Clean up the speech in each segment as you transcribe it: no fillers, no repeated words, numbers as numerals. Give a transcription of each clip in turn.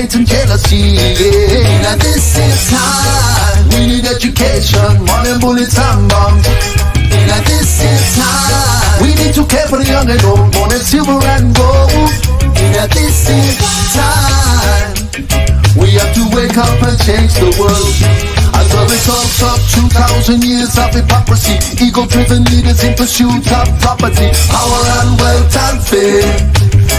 hate and jealousy. Yeah. Now this is time. We need education, more than bullets and bombs. Now this is time. We need to care for the young and old, more than silver and gold. Now this is time. We have to wake up and change the world. As a result of 2,000 years of hypocrisy, ego-driven leaders in pursuit of property, power and wealth and fame,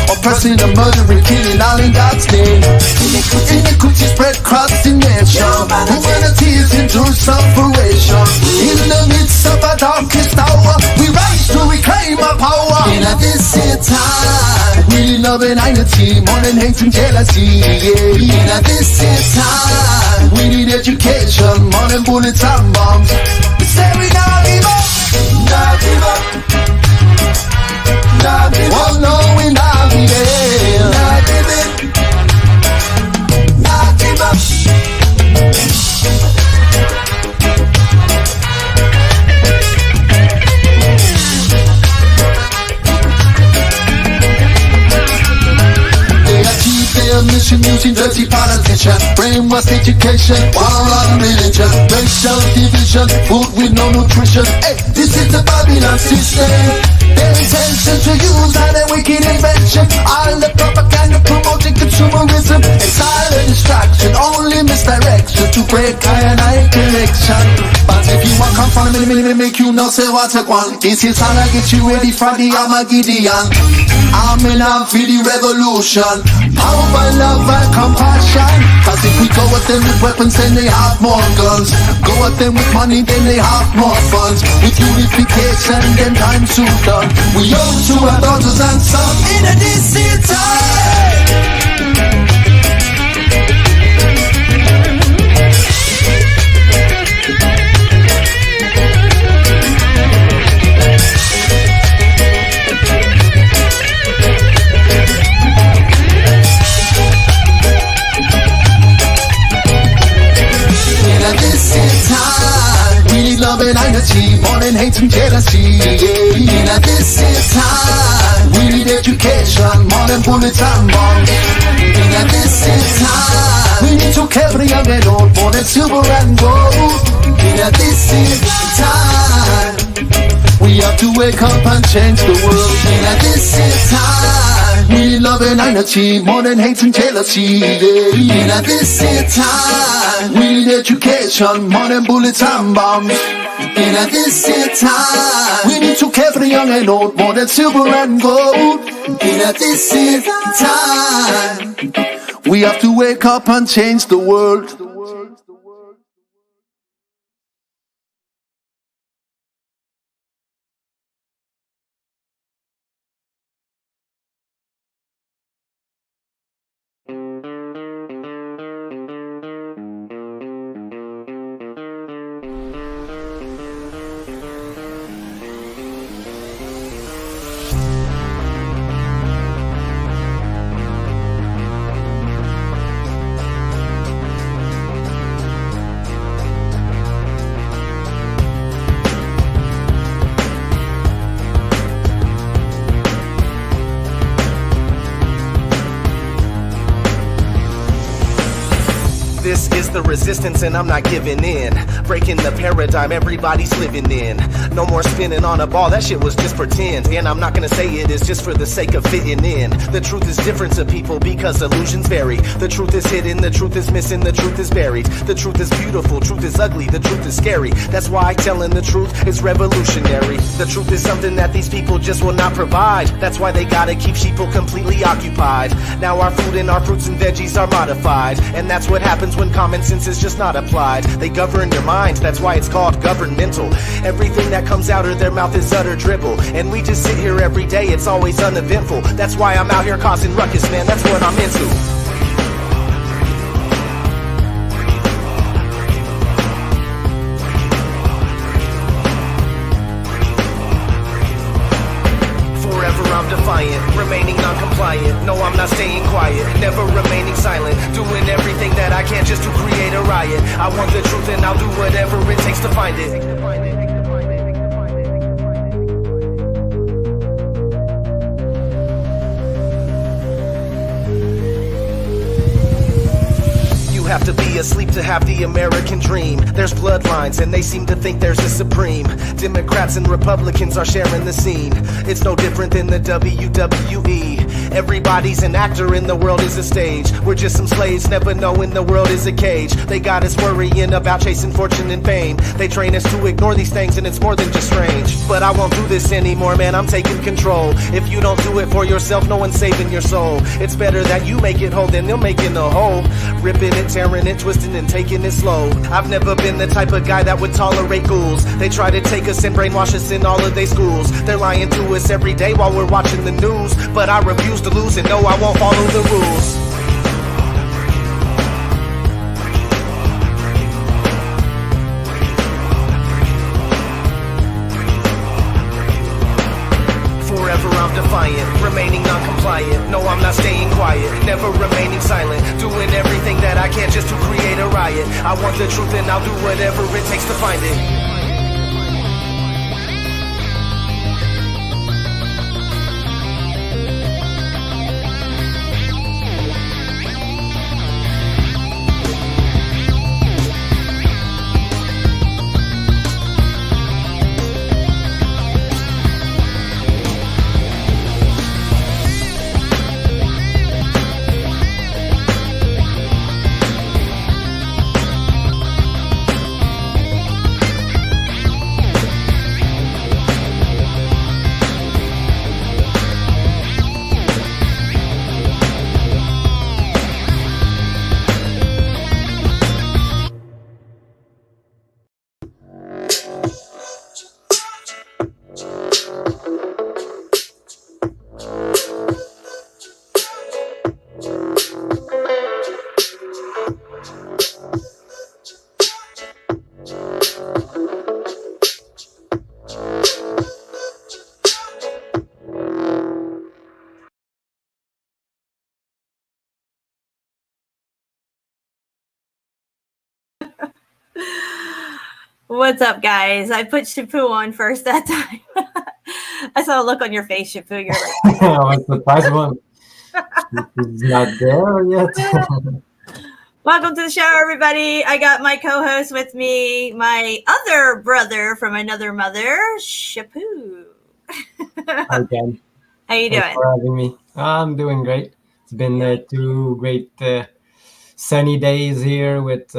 oppressing and murdering, killing all in God's name. Iniquity spread across the nation. Humanity is into separation. In the midst of a darkest hour, we rise to reclaim our power. In this time, we love and unity, more than hate and jealousy. Yeah. In this time, we need education, more than bullets and bombs. We say we not give up, not give up, not give up. Oh no, we not give it, not give it, not give up. Their mission using dirty politicians, brainwash education, war on religion, racial division, food with no nutrition. Hey, this is the Babylon system. Their intention to use all their wicked invention, all the propaganda promoting consumerism, and silent distraction, only misdirection to break eye connection. But if you want come from me, make you know say what I want. This is how I get you ready for the Armageddon. I'm in for the revolution. Power by love and compassion. Cause if we go at them with weapons, then they have more guns. Go at them with money, then they have more funds. With unification, then time soon done. We owe to our daughters and sons in a decent time. Love and unity, more than hate and jealousy. Yeah. Now this is time. We need education, more than bullets and bombs. Now this is time. We need to care for the young and old, more than silver and gold. Now this is time. We have to wake up and change the world. Now this is time. We need love and unity, more than hate and jealousy. Yeah. Now this is time. We need education, more than bullets and bombs. In this time, we need to care for the young and old, more than silver and gold. In this time, we have to wake up and change the world. This is the resistance and I'm not giving in. Breaking the paradigm everybody's living in. No more spinning on a ball, that shit was just pretend. And I'm not gonna say it is just for the sake of fitting in. The truth is different to people because illusions vary. The truth is hidden, the truth is missing, the truth is buried. The truth is beautiful, truth is ugly, the truth is scary. That's why telling the truth is revolutionary. The truth is something that these people just will not provide. That's why they gotta keep sheeple completely occupied. Now our food and our fruits and veggies are modified. And that's what happens when common sense is just not applied. They govern your mind, that's why it's called governmental. Everything that comes out of their mouth is utter dribble. And we just sit here every day, it's always uneventful. That's why I'm out here causing ruckus, man, that's what I'm into. Defiant, remaining non-compliant. No, I'm not staying quiet, never remaining silent. Doing everything that I can just to create a riot. I want the truth and I'll do whatever it takes to find it. have to be asleep to have the American dream. There's bloodlines and they seem to think there's a supreme. Democrats and Republicans are sharing the scene. It's no different than the WWE. Everybody's an actor and the world is a stage. We're just some slaves never knowing the world is a cage. They got us worrying about chasing fortune and fame. They train us to ignore these things and it's more than just strange. But I won't do this anymore, man, I'm taking control. If you don't do it for yourself, no one's saving your soul. It's better that you make it whole than they'll make it a hole. Ripping it, tearing it, twisting and taking it slow. I've never been the type of guy that would tolerate ghouls. They try to take us and brainwash us in all of their schools. They're lying to us every day while we're watching the news. But I refuse to lose and no, I won't follow the rules. Forever I'm defiant, remaining non-compliant. No, I'm not staying quiet, never remaining silent. Doing everything that I can just to create a riot. I want the truth and I'll do whatever it takes to find it. What's up, guys? I put Shapu on first that time. I saw a look on your face, Shapu. You're like, I was surprised one. He's not there yet. welcome to the show, everybody. I got my co-host with me, my other brother from another mother, Shapu. Hi, Ken. How you doing? Thanks for having me. I'm doing great. It's been 2 great sunny days here with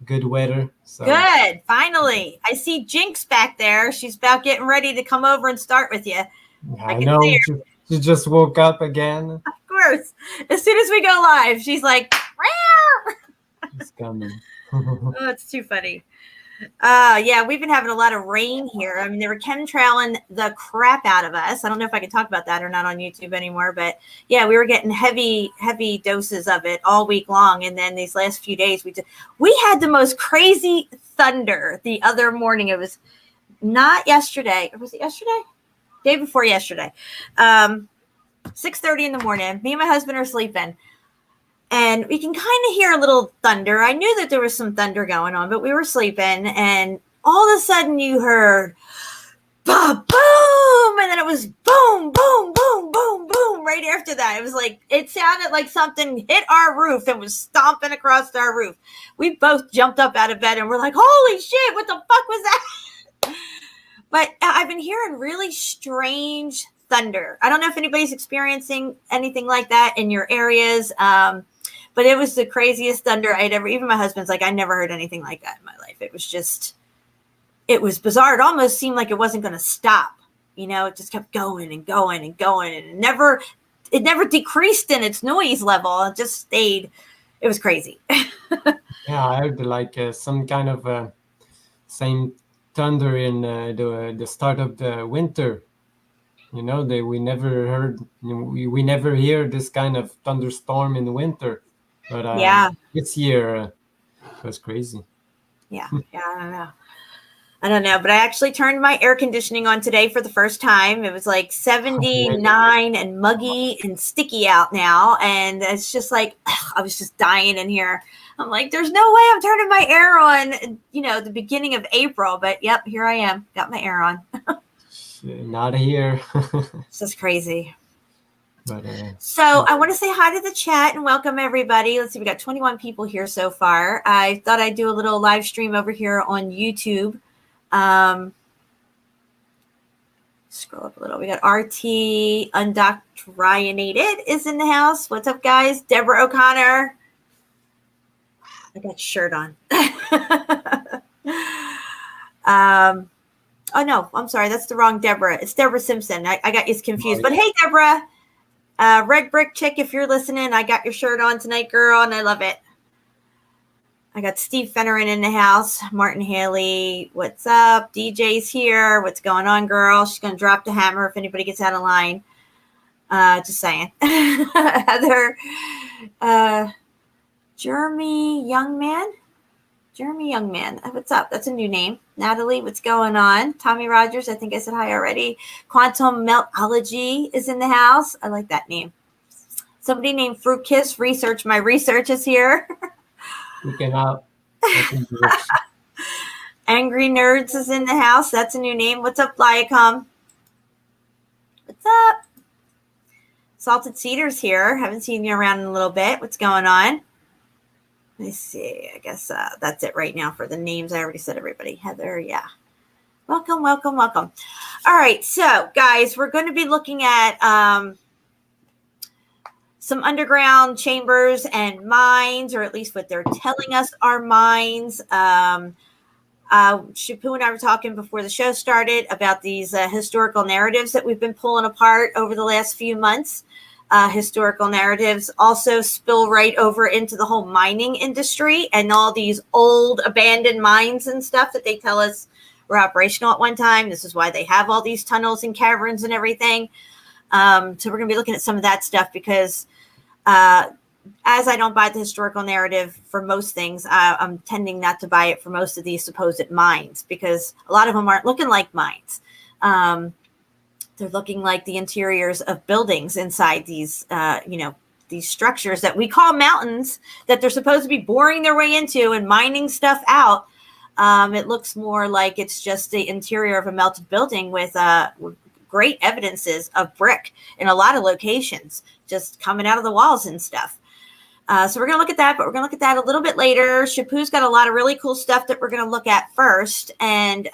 good weather. So. Good. Finally. I see Jinx back there. She's about getting ready to come over and start with you. I know. She just woke up again. Of course. As soon as we go live, she's like, "Meow." It's coming. Oh, it's too funny. Yeah, we've been having a lot of rain here. I mean, they were chemtrailing the crap out of us. I don't know if I can talk about that or not on YouTube anymore, but yeah, we were getting heavy doses of it all week long. And then these last few days, we had the most crazy thunder the other morning. It was not yesterday. Was it yesterday? Day before yesterday. 6:30 in the morning. Me and my husband are sleeping. And we can kind of hear a little thunder. I knew that there was some thunder going on, but we were sleeping. And all of a sudden you heard boom. And then it was boom, boom, boom, boom, boom. Right after that, it was like, it sounded like something hit our roof and was stomping across our roof. We both jumped up out of bed and we're like, holy shit, what the fuck was that? But I've been hearing really strange thunder. I don't know if anybody's experiencing anything like that in your areas. But it was the craziest thunder I'd ever, even my husband's like, I never heard anything like that in my life. It was bizarre. It almost seemed like it wasn't going to stop. You know, it just kept going and going and going. And it never decreased in its noise level. It just stayed. It was crazy. Yeah, I heard like some kind of same thunder in the start of the winter. You know, we never hear this kind of thunderstorm in the winter. But yeah, this year it was crazy. Yeah, I don't know. But I actually turned my air conditioning on today for the first time. It was like 79 and muggy and sticky out now. And it's just like, I was just dying in here. I'm like, there's no way I'm turning my air on, the beginning of April. But yep, here I am. Got my air on. Not here. It's just crazy. But So I want to say hi to the chat and welcome everybody. Let's see, we got 21 people here so far. I thought I'd do a little live stream over here on YouTube. Scroll up a little. We got RT Undoctrinated is in the house. What's up, guys? Deborah O'Connor. I got a shirt on. Oh, no, I'm sorry. That's the wrong Deborah. It's Deborah Simpson. I got you confused. But hey, Deborah. Red Brick Chick, if you're listening, I got your shirt on tonight, girl, and I love it. I got Steve Fennerin in the house. Martin Haley, what's up? DJ's here. What's going on, girl? She's going to drop the hammer if anybody gets out of line. Just saying. Heather, Jeremy Youngman. What's up? That's a new name. Natalie, what's going on? Tommy Rogers, I think I said hi already. Quantum Meltology is in the house. I like that name. Somebody named Fruit Kiss Research. My research is here. looking out. Angry Nerds is in the house. That's a new name. What's up, Lyacom? What's up? Salted Cedar's here. Haven't seen you around in a little bit. What's going on? Let me see. I guess that's it right now for the names. I already said everybody. Heather, yeah. Welcome, welcome, welcome. All right. So, guys, we're going to be looking at some underground chambers and mines, or at least what they're telling us are mines. Shapu and I were talking before the show started about these historical narratives that we've been pulling apart over the last few months. Historical narratives also spill right over into the whole mining industry and all these old abandoned mines and stuff that they tell us were operational at one time. This is why they have all these tunnels and caverns and everything. So we're going to be looking at some of that stuff because as I don't buy the historical narrative for most things, I'm tending not to buy it for most of these supposed mines because a lot of them aren't looking like mines. They're looking like the interiors of buildings inside these, these structures that we call mountains that they're supposed to be boring their way into and mining stuff out. It looks more like it's just the interior of a melted building with great evidences of brick in a lot of locations, just coming out of the walls and stuff. So we're going to look at that, but we're going to look at that a little bit later. Shapu's got a lot of really cool stuff that we're going to look at first. And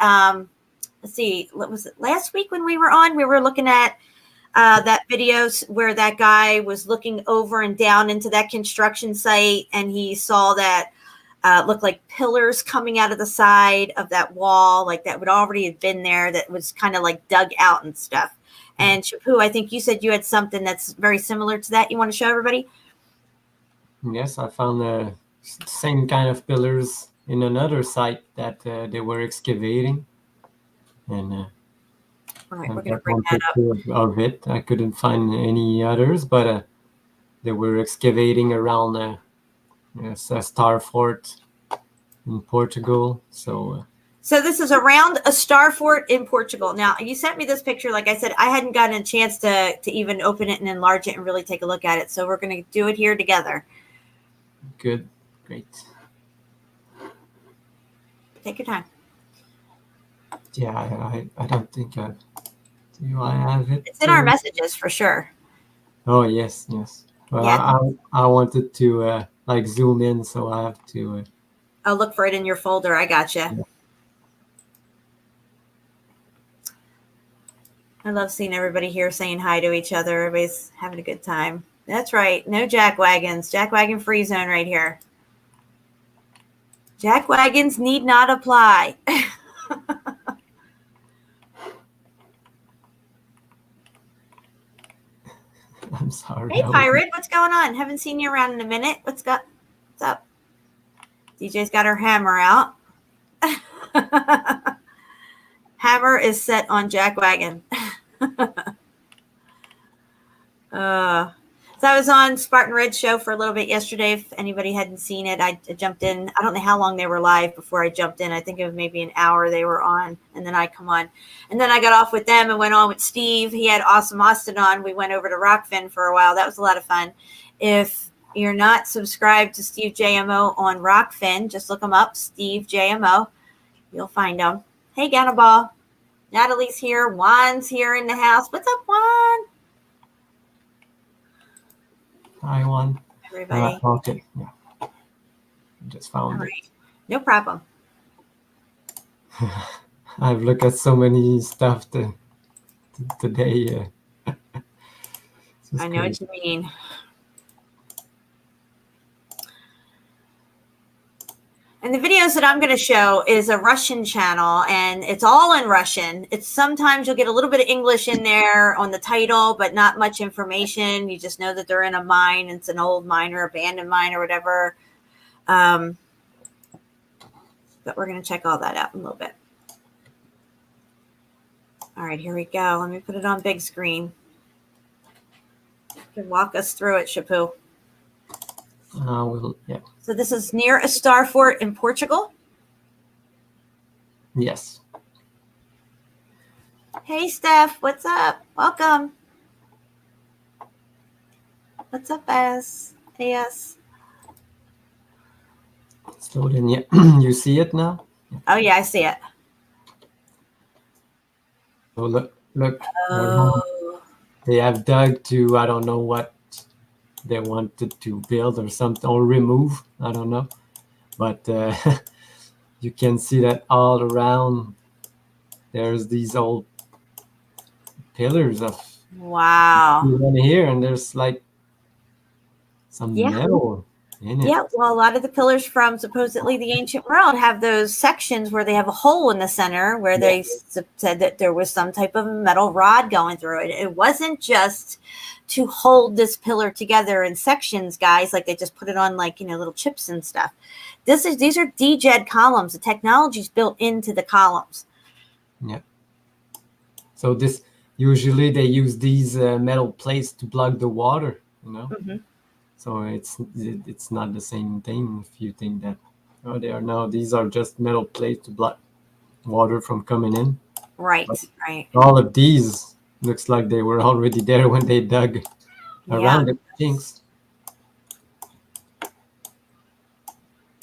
let's see, what was it last week when we were on? We were looking at that video where that guy was looking over and down into that construction site, and he saw that looked like pillars coming out of the side of that wall, like that would already have been there, that was kind of like dug out and stuff. And Shapu, I think you said you had something that's very similar to that. You want to show everybody? Yes, I found the same kind of pillars in another site that they were excavating. And all right, we're going to bring that up. Of it. I couldn't find any others, but they were excavating around a star fort in Portugal. So this is around a star fort in Portugal. Now, you sent me this picture. Like I said, I hadn't gotten a chance to even open it and enlarge it and really take a look at it. So we're going to do it here together. Good. Great. Take your time. Yeah, I don't think do I have it? It's in our messages for sure. Oh, yes. Well, yeah. I wanted to like zoom in, so I have to. I'll look for it in your folder. I gotcha. Yeah. I love seeing everybody here saying hi to each other. Everybody's having a good time. That's right. No jack wagons. Jack wagon free zone right here. Jack wagons need not apply. I'm sorry. Hey, Pirate. What's going on? Haven't seen you around in a minute. What's up? DJ's got her hammer out. Hammer is set on Jack Wagon. So I was on Spartan Red's show for a little bit yesterday. If anybody hadn't seen it, I jumped in. I don't know how long they were live before I jumped in. I think it was maybe an hour they were on, and then I come on. And then I got off with them and went on with Steve. He had Awesome Austin on. We went over to Rockfin for a while. That was a lot of fun. If you're not subscribed to Steve JMO on Rockfin, just look him up, Steve JMO. You'll find him. Hey, Gannaball. Natalie's here. Juan's here in the house. What's up, Juan? hi one. everybody. Okay, yeah. Just All found it. right. No problem. I've looked at so many stuff today. I know what you mean. And the videos that I'm going to show is a Russian channel, and it's all in Russian. It's sometimes you'll get a little bit of English in there on the title, but not much information. You just know that they're in a mine. It's an old mine or abandoned mine or whatever. But we're going to check all that out in a little bit. All right, here we go. Let me put it on big screen. You can walk us through it, Shapu. Yeah. So this is near a star fort in Portugal. Yes. Hey, Steph. What's up? Welcome. What's up, AS? AS. It's loading. Yeah. You see it now? Oh, yeah, I see it. So look. Oh. They have dug to, I don't know what they wanted to build or something, or remove. I don't know. But you can see that all around there's these old pillars of Wow. one here, and there's like some metal in it. Yeah, well, a lot of the pillars from supposedly the ancient world have those sections where they have a hole in the center where they said that there was some type of metal rod going through it. It wasn't just to hold this pillar together in sections, guys, like they just put it on like, little chips and stuff. These are DJED columns. The technology's built into the columns. Yeah. So this usually they use these metal plates to block the water, Mm-hmm. So it's not the same thing if you think that they are now. These are just metal plates to block water from coming in. Right, but right. All of these looks like they were already there when they dug around the things.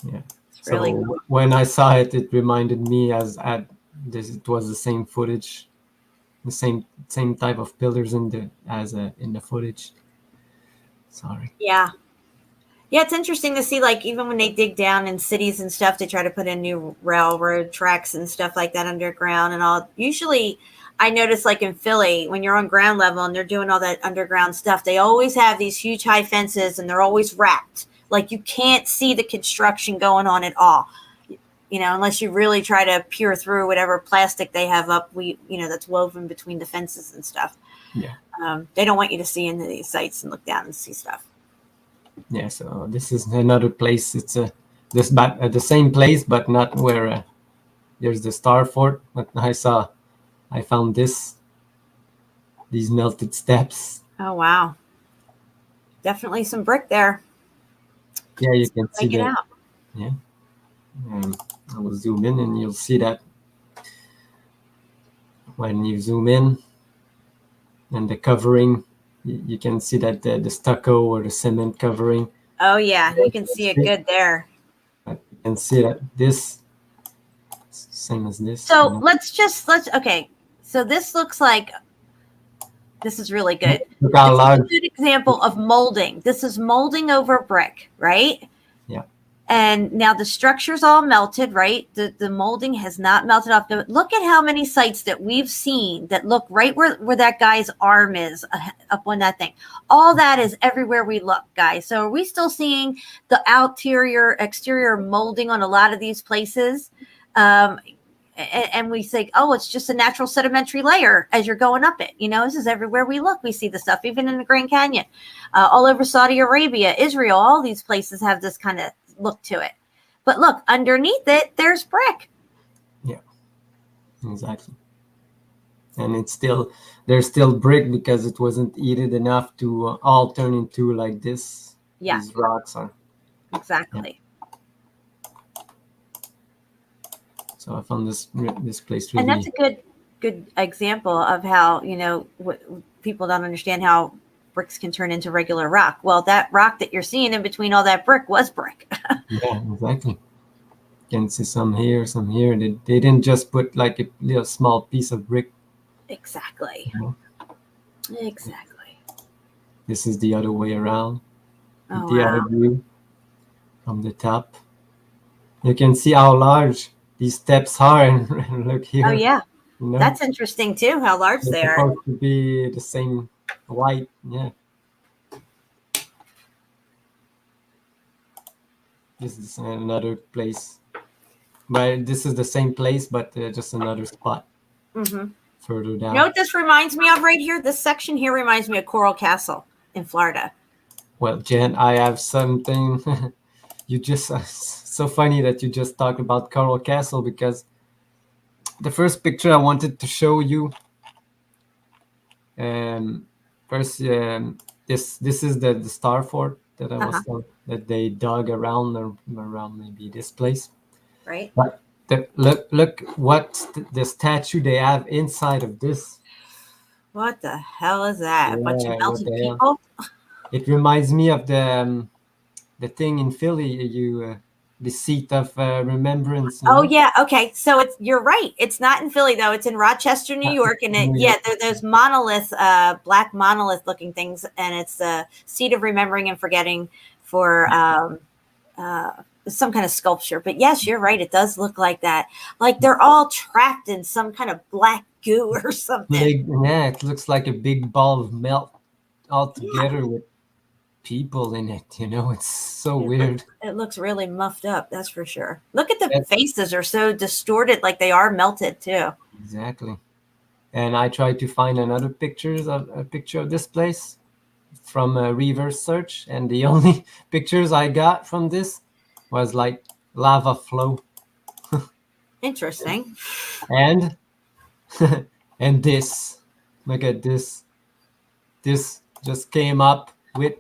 Yeah. It's really so cool. When I saw it, it reminded me it was the same footage, the same type of pillars in the footage. Sorry. Yeah. Yeah, it's interesting to see, like, even when they dig down in cities and stuff, they try to put in new railroad tracks and stuff like that underground and all. Usually, I notice, like, in Philly, when you're on ground level and they're doing all that underground stuff, they always have these huge high fences and they're always wrapped. Like, you can't see the construction going on at all, unless you really try to peer through whatever plastic they have up, that's woven between the fences and stuff. Yeah. They don't want you to see into these sites and look down and see stuff. Yeah, so this is another place. It's the same place, but not where there's the star fort. But I found these melted steps. Oh, wow. Definitely some brick there. Yeah, you can see that. Out. Yeah. I will zoom in and you'll see that when you zoom in and the covering, you can see that the stucco or the cement covering. Oh, yeah. You can see it good there. You can see that this, same as this. So okay. So this looks like, this is really good. Look how large. This is a good example of molding. This is molding over brick, right? Yeah. And now the structure's all melted, right? The molding has not melted off. Look at how many sites that we've seen that look right where that guy's arm is up on that thing. All that is everywhere we look, guys. So are we still seeing the exterior molding on a lot of these places? And we think, oh, it's just a natural sedimentary layer as you're going up it. This is everywhere we look. We see the stuff, even in the Grand Canyon, all over Saudi Arabia, Israel, all these places have this kind of look to it. But look, underneath it, there's brick. Yeah, exactly. And there's still brick because it wasn't heated enough to all turn into like this. Yeah. These rocks are. Exactly. Yeah. So I found this place really. And that's a good example of how, people don't understand how bricks can turn into regular rock. Well, that rock that you're seeing in between all that brick was brick. Yeah, exactly. You can see some here, some here. They didn't just put like a little small piece of brick. Exactly. Exactly. This is the other way around. Oh, the other wow. view from the top. You can see how large these steps are, and look Oh, here. yeah. You know, That's interesting too, how large they're they are. supposed to be the same height. Yeah. This is another place. But this is the same place, but just another spot further You down. know what this reminds me of right here? This section here reminds me of Coral Castle in Florida. Well, Jen, I have something. You just so funny that you just talked about Coral Castle, because the first picture I wanted to show you. First, this is the star fort that I was that they dug around maybe this place. Right? But look what the statue they have inside of this. What the hell is that? A bunch of Yeah, what melted the hell? people? It reminds me of the thing in Philly, the seat of remembrance. You Oh, know? yeah. Okay. So you're right. It's not in Philly though. It's in Rochester, New York. And New yeah, York. they're those monolith, black monolith looking things. And it's the seat of remembering and forgetting for some kind of sculpture. But yes, you're right. It does look like that. Like they're all trapped in some kind of black goo or something. Yeah, it looks like a big ball of melt all Yeah. together with people in it. You know, it's so It weird. it looks really muffed up. That's for sure. Look at the That's faces are so distorted, like they are melted too. exactly. And I tried to find another a picture of this place from a reverse search, and the only pictures I got from this was like lava flow Interesting. and and this. Look at this. This just came up with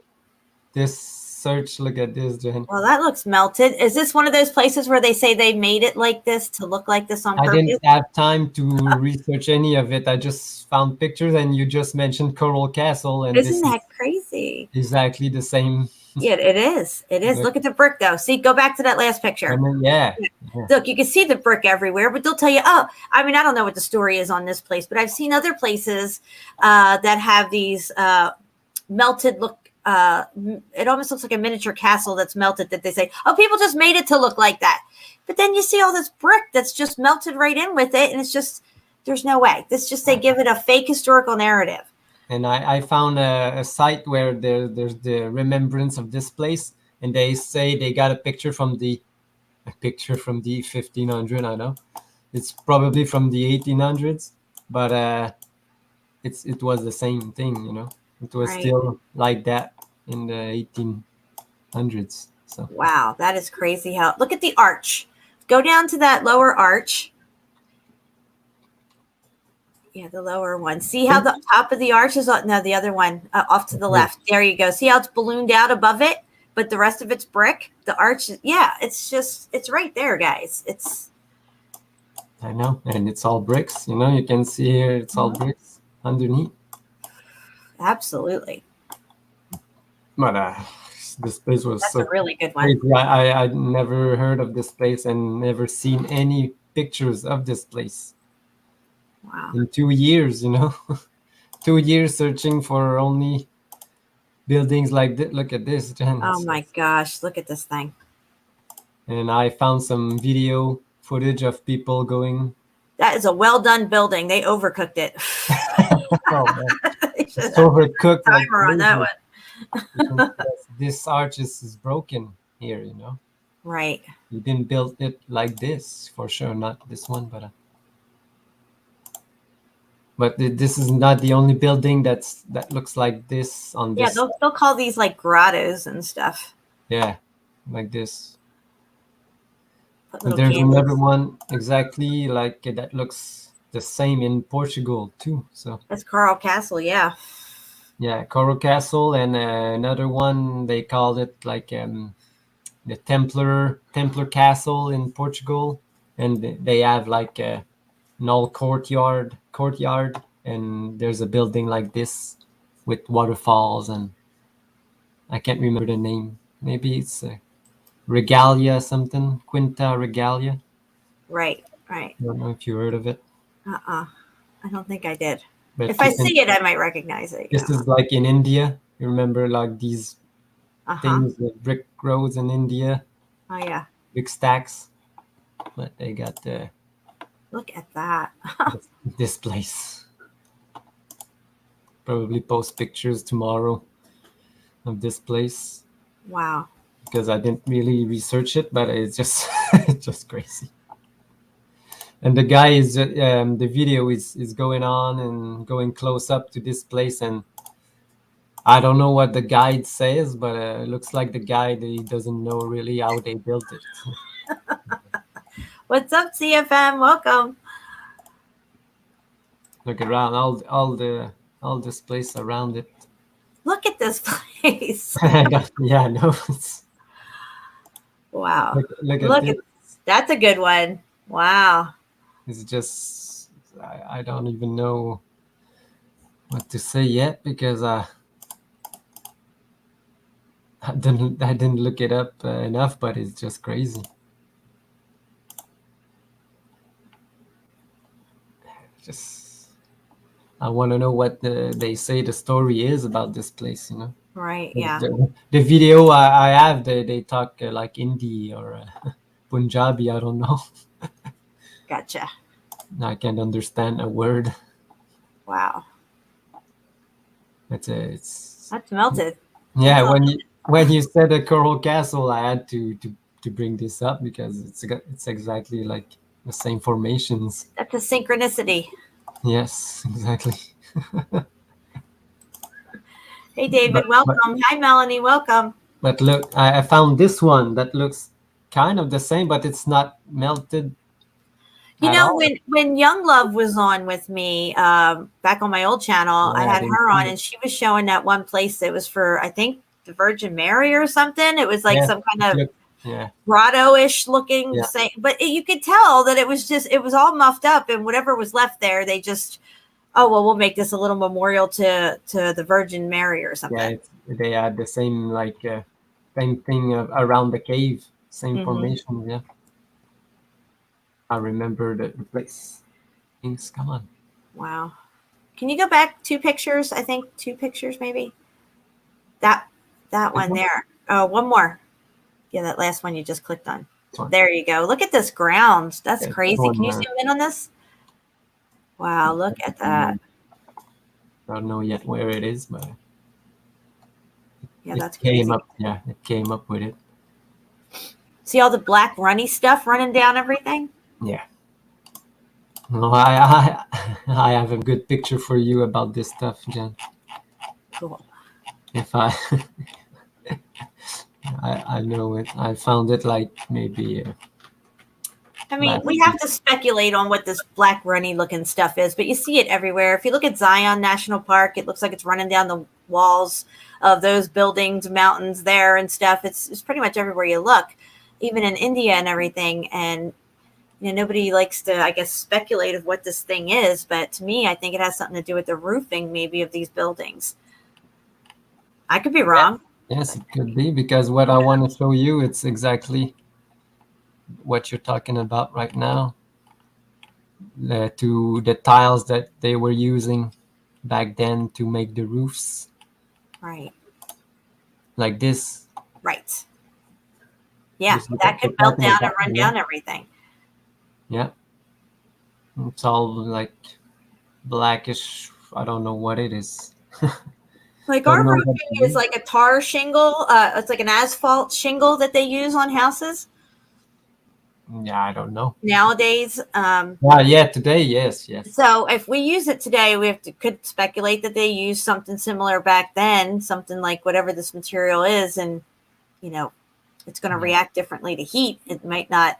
this search. Look at this, Jen. Well, that looks melted. Is this one of those places where they say they made it like this to look like this on I purpose? didn't have time to research any of it. I just found pictures, and you just mentioned Coral Castle, and Isn't this is that crazy? exactly the same. Yeah, it is. It is. Look, Look at the brick, though. See, go back to that last picture. and then, yeah. Look, you can see the brick everywhere, but they'll tell you, oh, I mean, I don't know what the story is on this place, but I've seen other places that have these melted look. It almost looks like a miniature castle that's melted that they say, oh, people just made it to look like that. But then you see all this brick that's just melted right in with it. And it's just, there's no way. This just, they give it a fake historical narrative. And I found a site where there's the remembrance of this place, and they say they got a picture from the 1500. I know it's probably from the 1800s, but it was the same thing. You know, it was Right. still like that in the 1800s. So Wow, that is crazy. How look at the arch. Go down to that lower arch. Yeah, the lower one. See how the top of the arch is on? No, the other one off to the left. There you go. See how it's ballooned out above it, but the rest of it's brick. The arch, yeah, it's right there, guys. It's I know, and it's all bricks. You know, you can see here it's all bricks underneath. absolutely. But this place was That's so a really good one. crazy. I never heard of this place and never seen any pictures of this place. Wow. In 2 years, you know, 2 years searching for only buildings like this. Look at this, Jen. Oh my gosh, look at this thing. And I found some video footage of people going. That is a well done building. They overcooked it. Oh, man. They should It's have overcooked. a Like timer on that crazy. one. This arch is broken here, you know. Right. You didn't build it like this, for sure. Not this one, but this is not the only building that looks like this on Yeah, this. they'll call these like grottos and stuff. Yeah, like this. Put And little there's candles. another one exactly like that looks the same in Portugal too. So That's Coral Castle, yeah. yeah, Coral Castle, and another one they called it like the Templar Castle in Portugal, and they have like an old courtyard, and there's a building like this with waterfalls, and I can't remember the name. Maybe it's Regalia something, Quinta Regalia. Right. I don't know if you heard of it. I don't think I did. But If I see it, I might recognize it. this is like in India. You remember like these things, brick roads in India, Oh yeah. big stacks. But they got Look at that. this place. Probably post pictures tomorrow of this place Wow. because I didn't really research it, but it's just it's just crazy. And the guy is the video is going on and going close up to this place, and I don't know what the guide says, but it looks like the guide, he doesn't know really how they built it. What's up, CFM? Welcome. Look around all this place around it. Look at this place. Yeah, no, it's, Wow. look at Look this. at that's a good one. Wow. It's just I don't even know what to say yet because I didn't look it up enough, but it's just crazy. Just I want to know what they say the story is about this place, you know. Right. Yeah. The video I have, they talk like Hindi or Punjabi. I don't know. Gotcha. I can't understand a word. Wow. It's That's melted. yeah. That's When you said a coral castle, I had to bring this up because it's exactly like the same formations. That's a synchronicity. Yes, exactly. Hey, David. But Welcome. Hi, Melanie. Welcome. but look, I found this one that looks kind of the same, but it's not melted You at know, all. when Young Love was on with me back on my old channel, I Yeah, I had didn't her on, see and it. she was showing that one place that was for, I think, the Virgin Mary or something. It was like Yeah, some kind it of looked, yeah, grotto-ish looking yeah, thing, but you could tell that it was all muffed up, and whatever was left there, they just, oh well, we'll make this a little memorial to the Virgin Mary or yeah. something. They had the same same thing around the cave, same Hmm. formation. Yeah, I remember the place. Things, come on. Wow. Can you go back two pictures? I think two pictures, maybe. That that This one one? there. Oh, one more. Yeah, that last one you just clicked on. This one. There you go. Look at this ground. That's Yeah, this crazy. Can one. you zoom in on this? Wow, look at that. I don't know yet where it is, but Yeah, it that's came crazy. up. Yeah, it came up with it. See all the black runny stuff running down everything? Yeah. No, I have a good picture for you about this stuff, Jen. Cool. If I know it. I found it like maybe I mean, last we week. have to speculate on what this black runny looking stuff is, but you see it everywhere. If you look at Zion National Park, it looks like it's running down the walls of those buildings, mountains there and stuff. It's pretty much everywhere you look, even in India and everything. And you know, nobody likes to, I guess, speculate of what this thing is, but to me, I think it has something to do with the roofing, maybe, of these buildings. I could be wrong. Yes, it could be because what I want to show you, it's exactly what you're talking about right now. To the tiles that they were using back then to make the roofs, Right. like this. Right. Yeah, Just look that at the could melt pattern of down and that. run Yeah, down everything. yeah. It's all like blackish. I don't know what it is. Like Don't our know what roofing to is do. like a tar shingle. It's like an asphalt shingle that they use on houses Yeah, I don't know. nowadays. Yeah, today, yes, yes. So if we use it today, could speculate that they used something similar back then, something like whatever this material is, and you know, it's going to Yeah, react differently to heat. It might not,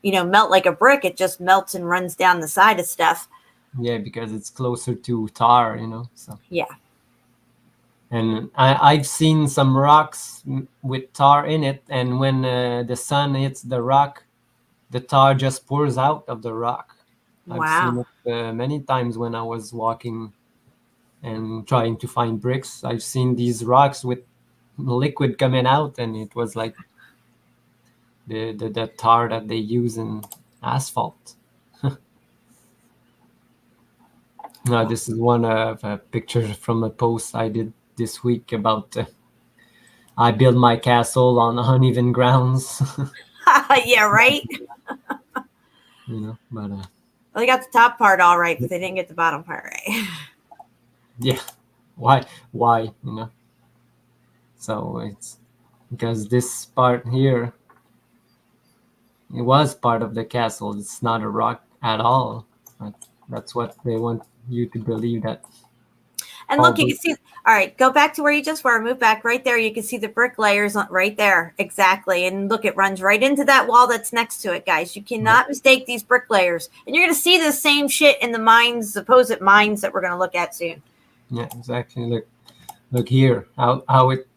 melt like a brick. It just melts and runs down the side of stuff. yeah, because it's closer to tar, you know. So, Yeah. and I've seen some rocks with tar in it, and when the sun hits the rock, the tar just pours out of the rock. I've Wow. seen it many times when I was walking and trying to find bricks. I've seen these rocks with liquid coming out, and it was like the tar that they use in asphalt. Now, this is one of a picture from a post I did this week about I build my castle on uneven grounds. Yeah, right. But Well, they got the top part all right, but they didn't get the bottom part right. yeah, why, So it's because this part here, it was part of the castle. It's not a rock at all. But that's what they want you to believe, that. And look, you can see. All right, go back to where you just were. Move back right there. You can see the brick layers right there. Exactly. And look, it runs right into that wall that's next to it, guys. You cannot mistake these brick layers. And you're going to see the same shit in the mines, supposed mines that we're going to look at soon. Yeah, exactly. Look here, how it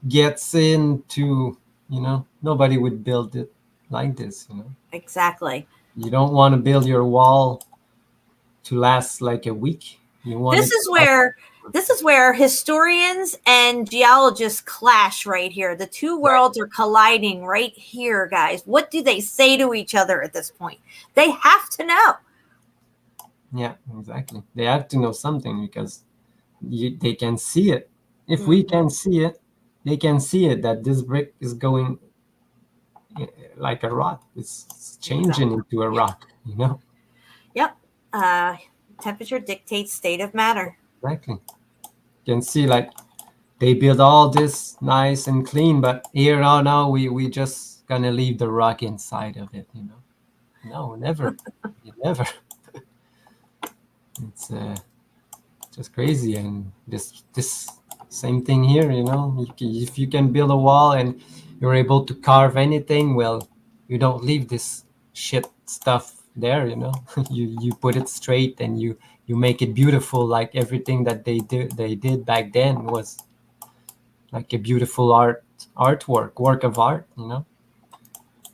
gets into, nobody would build it like this, Exactly. You don't want to build your wall to last like a week. You want This is where historians and geologists clash right here. The two worlds are colliding right here, guys. What do they say to each other at this point? They have to know. Yeah, exactly. They have to know something, because they can see it. If we can see it, they can see it, that this brick is going like a rock. It's changing into a rock, Yep. Temperature dictates state of matter. Exactly. You can see, like, they build all this nice and clean, but here now we just gonna leave the rock inside of it, No, never. Never. It's just crazy. And this same thing here, if you can build a wall and you're able to carve anything, well, you don't leave this shit stuff there, you put it straight, and you make it beautiful, like everything that they did back then was like a beautiful work of art,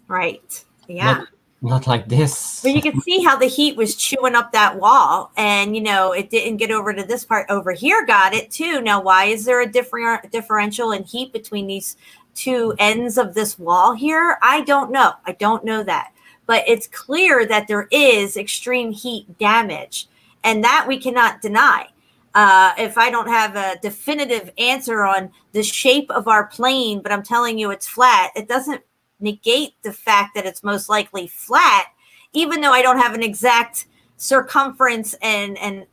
Right. Yeah. Not like this. But you can see how the heat was chewing up that wall, and it didn't get over to this part. Over here got it too. Now, why is there a differential in heat between these two ends of this wall here? I don't know. I don't know that. But it's clear that there is extreme heat damage, and that we cannot deny. If I don't have a definitive answer on the shape of our plane, but I'm telling you it's flat, it doesn't negate the fact that it's most likely flat, even though I don't have an exact circumference and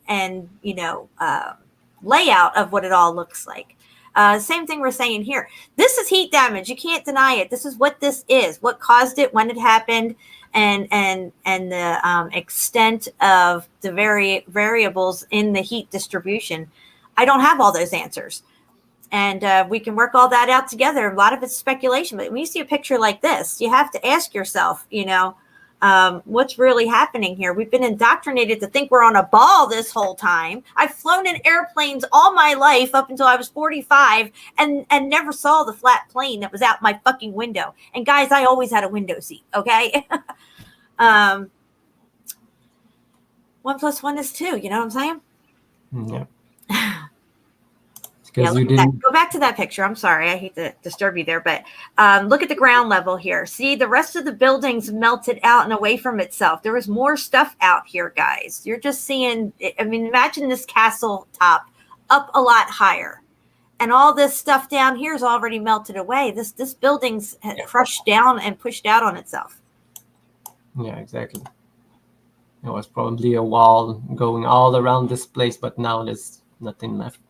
layout of what it all looks like. Same thing we're saying here. This is heat damage. You can't deny it. This is what this is, what caused it, when it happened, and the extent of the variables in the heat distribution. I don't have all those answers. And we can work all that out together. A lot of it's speculation. But when you see a picture like this, you have to ask yourself, what's really happening here? We've been indoctrinated to think we're on a ball this whole time. I've flown in airplanes all my life up until I was 45 and never saw the flat plane that was out my fucking window. And guys, I always had a window seat, okay? 1 + 1 is 2. You know what I'm saying? Yeah. Yeah, go back to that picture. I'm sorry. I hate to disturb you there, but look at the ground level here. See, the rest of the buildings melted out and away from itself. There was more stuff out here, guys. You're just seeing, imagine this castle top up a lot higher. And all this stuff down here is already melted away. This building's crushed down and pushed out on itself. Yeah, exactly. It was probably a wall going all around this place, but now there's nothing left.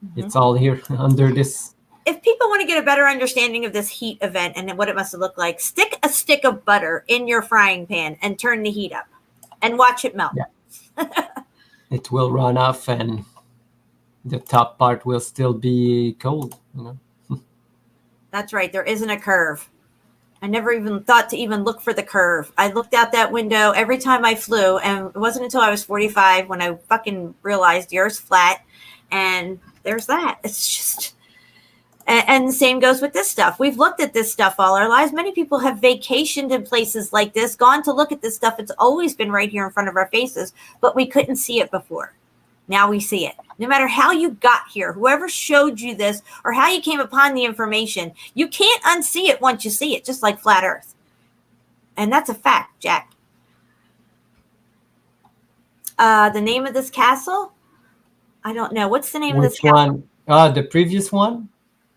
Mm-hmm. It's all here under this. If people want to get a better understanding of this heat event and what it must have looked like, stick a stick of butter in your frying pan and turn the heat up and watch it melt. Yeah. It will run off and the top part will still be cold, That's right. There isn't a curve. I never even thought to even look for the curve. I looked out that window every time I flew, and it wasn't until I was 45 when I fucking realized the Earth's flat, and there's that. It's just, and the same goes with this stuff. We've looked at this stuff all our lives. Many people have vacationed in places like this, gone to look at this stuff. It's always been right here in front of our faces, but we couldn't see it before. Now we see it. No matter how you got here, whoever showed you this or how you came upon the information, you can't unsee it once you see it, just like flat Earth. And that's a fact, Jack. The name of this castle? I don't know. What's the name of this castle? Which one? The previous one?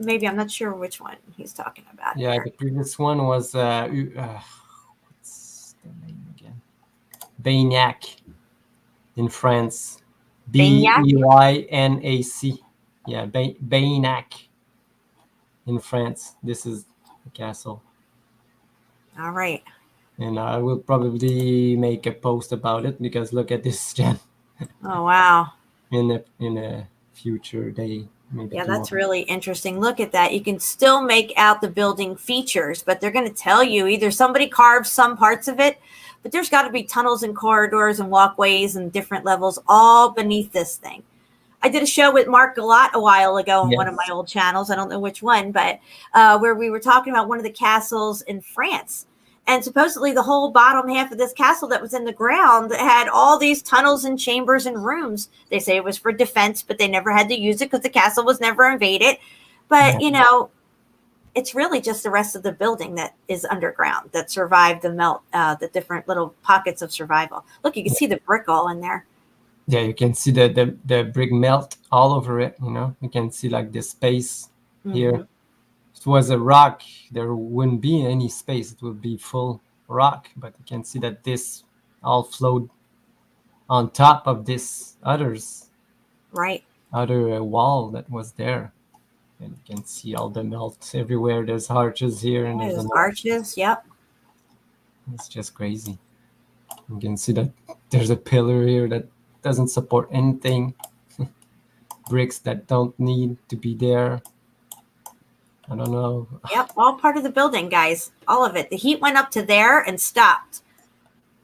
maybe I'm not sure which one he's talking about. Yeah, here. the previous one was what's the name again? Baynac in France. Bagnac? Beynac. Yeah, Baynac in France. This is the castle. All right. And I will probably make a post about it because look at this, Jen. Oh, wow. In a future day, maybe Yeah, tomorrow. that's really interesting. Look at that. You can still make out the building features, but they're going to tell you either somebody carved some parts of it, but there's got to be tunnels and corridors and walkways and different levels all beneath this thing. I did a show with Mark Galat a while ago on one of my old channels. I don't know which one, but where we were talking about one of the castles in France. And supposedly the whole bottom half of this castle that was in the ground had all these tunnels and chambers and rooms. They say it was for defense, but they never had to use it because the castle was never invaded. But, you know, it's really just the rest of the building that is underground that survived the melt, the different little pockets of survival. Look, you can see the brick all in there. Yeah, you can see the brick melt all over it, you know. You can see like the space here. If it was a rock, there wouldn't be any space. It would be full rock, but you can see that this all flowed on top of this other wall that was there. And you can see all the melt everywhere. There's arches here and there's arches, yep. It's just crazy. You can see that there's a pillar here that doesn't support anything. Bricks that don't need to be there. I don't know. Yep, all part of the building, guys. All of it. The heat went up to there and stopped.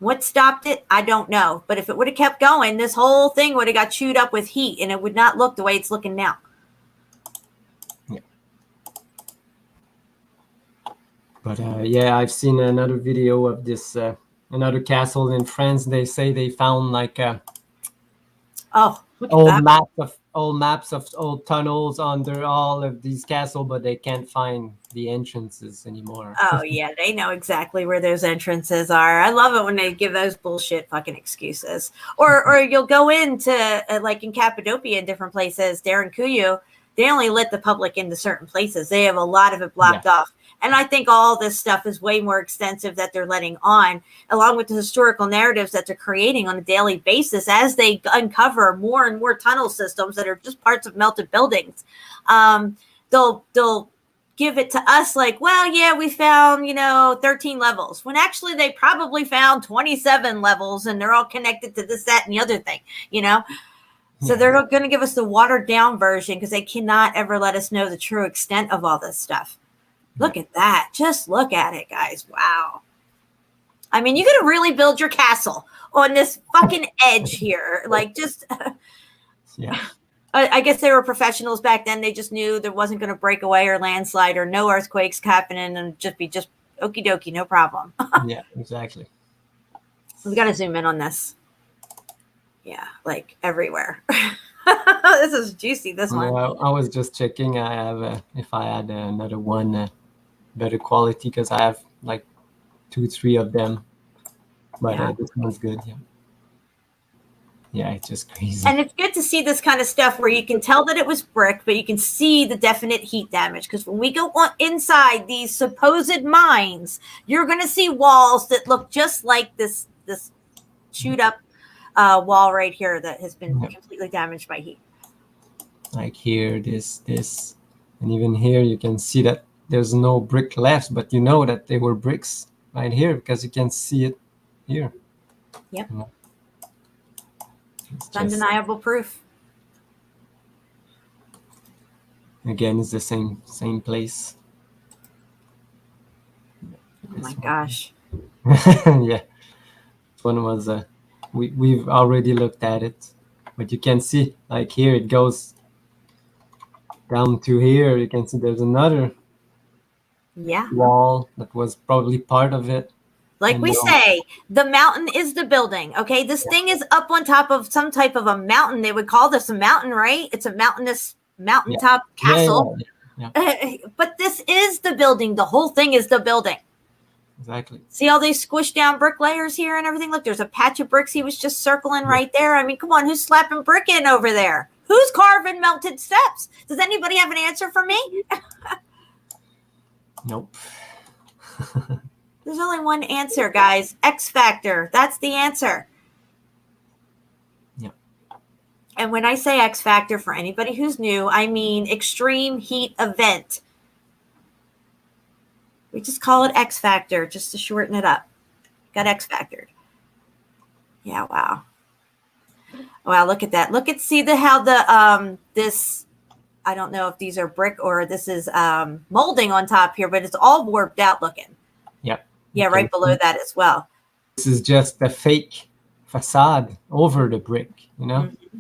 What stopped it? I don't know. But if it would have kept going, this whole thing would have got chewed up with heat and it would not look the way it's looking now. Yeah. But yeah, I've seen another video of this, another castle in France. They say they found like old maps of old tunnels under all of these castles, but they can't find the entrances anymore. Oh yeah, they know exactly where those entrances are. I love it when they give those bullshit fucking excuses. Or you'll go into like in Cappadocia and different places, there in Cuyo, they only let the public into certain places. They have a lot of it blocked off. And I think all this stuff is way more extensive that they're letting on, along with the historical narratives that they're creating on a daily basis as they uncover more and more tunnel systems that are just parts of melted buildings. They'll give it to us like, well, yeah, we found, 13 levels, when actually they probably found 27 levels and they're all connected to this, that, and the other thing, So they're going to give us the watered down version because they cannot ever let us know the true extent of all this stuff. Look at that. Just look at it, guys. Wow. I mean, you got to really build your castle on this fucking edge here. Like, just. Yeah. I guess they were professionals back then. They just knew there wasn't going to break away or landslide or no earthquakes happening and just okie dokie, no problem. Yeah, exactly. We got to zoom in on this. Yeah, like everywhere. This is juicy, this one. I was just checking. I have, if I had another one, better quality, because I have like 2-3 of them. But this one's good. Yeah, it's just crazy. And it's good to see this kind of stuff where you can tell that it was brick, but you can see the definite heat damage. Because when we go on inside these supposed mines, you're going to see walls that look just like this chewed up wall right here that has been completely damaged by heat. Like here, this, and even here, you can see that there's no brick left, but you know that they were bricks right here because you can see it here. Yep. It's undeniable proof. Again, it's the same place. Oh my gosh. Yeah. This one was we've already looked at it, but you can see like here it goes down to here. You can see there's another wall that was probably part of it. Like we say, the mountain is the building. Okay, this thing is up on top of some type of a mountain. They would call this a mountain, right? It's a mountaintop castle. Yeah. But this is the building. The whole thing is the building. Exactly. See all these squished down brick layers here and everything? Look, there's a patch of bricks he was just circling right there. I mean, come on, who's slapping brick in over there? Who's carving melted steps? Does anybody have an answer for me? Nope. There's only one answer, guys. X factor. That's the answer. Yeah. And when I say X factor, for anybody who's new, I mean extreme heat event. We just call it X factor just to shorten it up. Got X factored. Yeah, wow. Wow, look at that. See how the this, I don't know if these are brick or this is molding on top here, but it's all warped out looking. Yep. Yeah, Okay. right below that as well. This is just a fake facade over the brick,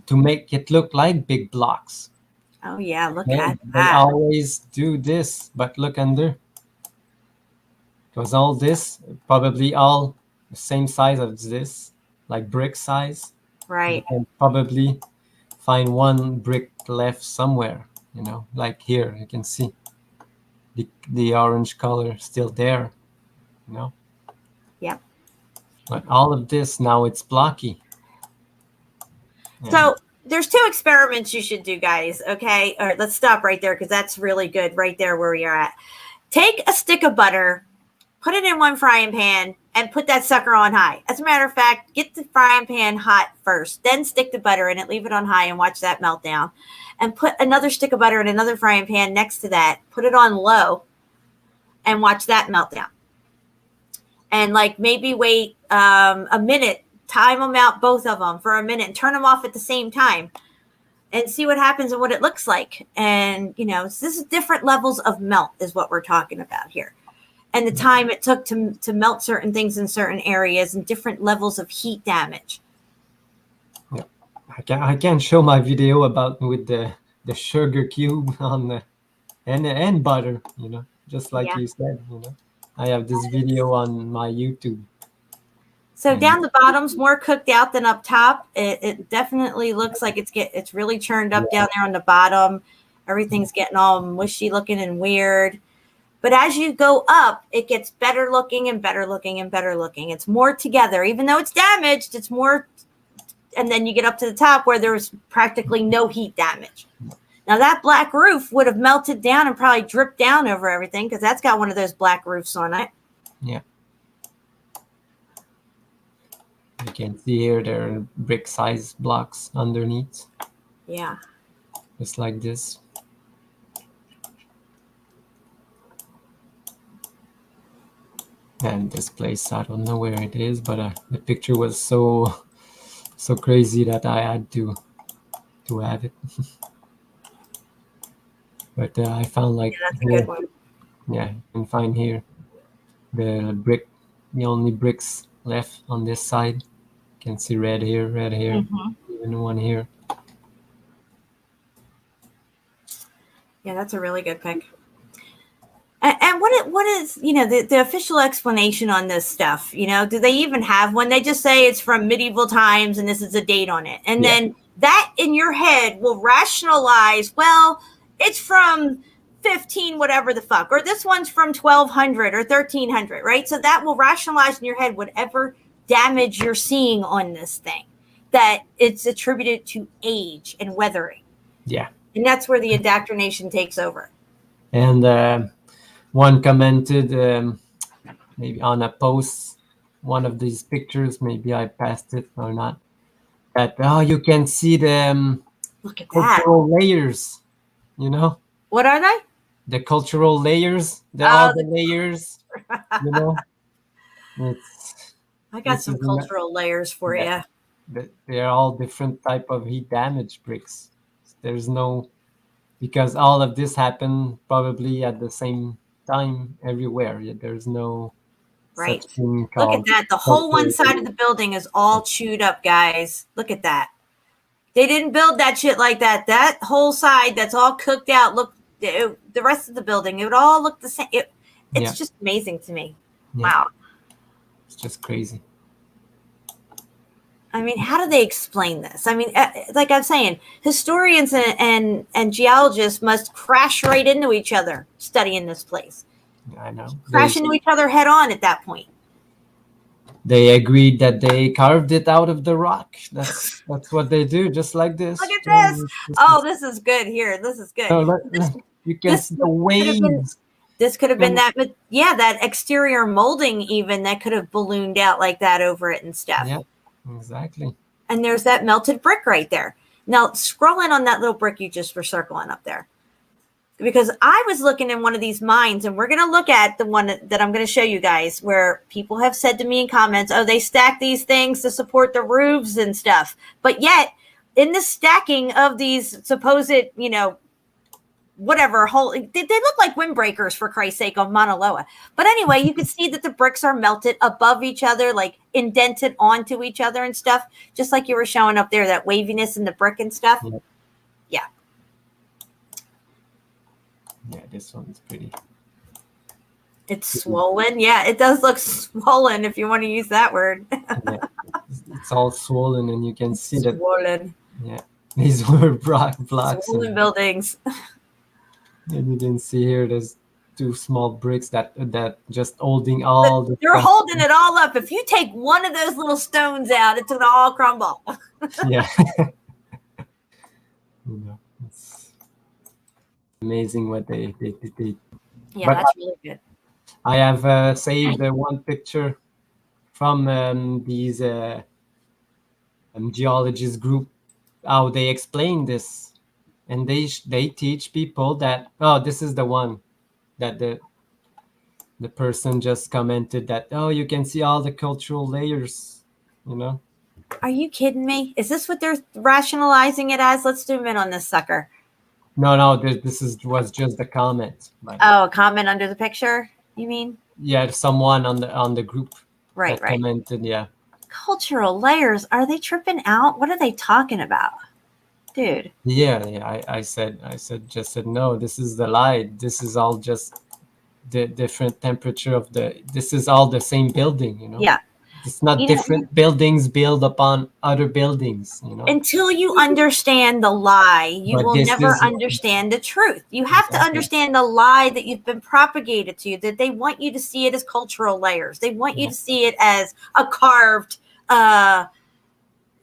to make it look like big blocks. Oh yeah, look Yeah, at they that. always do this, but look under. Because all this, probably all the same size as this, like brick size. Right. You can probably find one brick left somewhere, like here. You can see the orange color still there, Yep. But all of this, now it's blocky. Yeah. So there's 2 experiments you should do, guys. Okay. All right, let's stop right there because that's really good right there where you're at. Take a stick of butter, put it in one frying pan, and put that sucker on high. As a matter of fact, get the frying pan hot first, then stick the butter in it, leave it on high, and watch that melt down. And put another stick of butter in another frying pan next to that, put it on low, and watch that melt down. And maybe wait a minute, time them out, both of them, for a minute, and turn them off at the same time, and see what happens and what it looks like. And, this is different levels of melt is what we're talking about here. And the time it took to melt certain things in certain areas and different levels of heat damage. Yeah. I can show my video about with the sugar cube on the and butter, just like you said, I have this video on my YouTube. So down the bottom's more cooked out than up top. It definitely looks like it's really churned up down there on the bottom. Everything's getting all mushy looking and weird. But as you go up, it gets better looking and better looking and better looking. It's more together. Even though it's damaged, it's more. And then you get up to the top where there's practically no heat damage. Now, that black roof would have melted down and probably dripped down over everything because that's got one of those black roofs on it. Yeah. You can see here there are brick-size blocks underneath. Yeah. Just like this. And this place, I don't know where it is, but the picture was so crazy that I had to have it. But I found That's a good one. Yeah, you can find here the only bricks left on this side. You can see red here, even one here. Yeah, that's a really good pick. And what is the official explanation on this stuff? Do they even have one? They just say it's from medieval times and this is a date on it. And then that in your head will rationalize, well, it's from 15 whatever the fuck, or this one's from 1200 or 1300, right? So that will rationalize in your head whatever damage you're seeing on this thing, that it's attributed to age and weathering. Yeah. And that's where the indoctrination takes over. And one commented maybe on a post, one of these pictures, maybe I passed it or not, that you can see the Look at cultural layers, What are they? The cultural layers, all the layers, I got some cultural layers for you. They're all different type of heat damage bricks. There's no, because all of this happened probably at the same time everywhere. There's no Right. such thing Look called at that. The whole one side of the building is all chewed up, guys. Look at that. They didn't build that shit like that. That whole side that's all cooked out, the rest of the building, it would all look the same. It's just amazing to me. Yeah. Wow. It's just crazy. I mean, how do they explain this? I mean, like I'm saying, historians and geologists must crash right into each other studying this place. I know. Crash into each other head on at that point. they agreed that they carved it out of the rock. That's what they do, just like this. Look at this. This Oh, is- this is good. Here, this is good. no, This, you can this see the could have been. waves. This could have been And- that, but yeah, that exterior molding even that could have ballooned out like that over it and stuff. Yeah, exactly. And there's that melted brick right there. Now scroll in on that little brick you just were circling up there, because I was looking in one of these mines, and we're going to look at the one that I'm going to show you guys, where people have said to me in comments, oh, they stack these things to support the roofs and stuff. But yet, in the stacking of these supposed, whatever, they look like windbreakers, for Christ's sake, on Mauna Loa. But anyway, you can see that the bricks are melted above each other, like indented onto each other and stuff, just like you were showing up there, that waviness in the brick and stuff. Yeah. Yeah. Yeah, this one's pretty. It's swollen. Yeah, it does look swollen, if you want to use that word. Yeah. It's all swollen, and you can see that. Swollen. Yeah, these were blocks. Swollen buildings. And you can see here, there's two small bricks that just holding all the. They're holding it all up. If you take one of those little stones out, it's gonna all crumble. Yeah. It's amazing what they. Yeah, But that's really good. I have saved one picture from these geologist group, how they explain this. And they teach people that, oh, this is the one that the person just commented that, oh, you can see all the cultural layers, Are you kidding me? Is this what they're rationalizing it as? Let's zoom in on this sucker. No, this was just a comment. Oh, a comment under the picture, you mean? Yeah, someone on the group Right. commented, yeah. Cultural layers. Are they tripping out? What are they talking about? Dude. Yeah. I said no. This is the light. This is all just the different temperature of this is all the same building. Yeah. It's not different buildings build upon other buildings. Until you understand the lie, you will never understand the truth. You have to understand the lie that you've been propagated to. That they want you to see it as cultural layers. They want you to see it as a carved.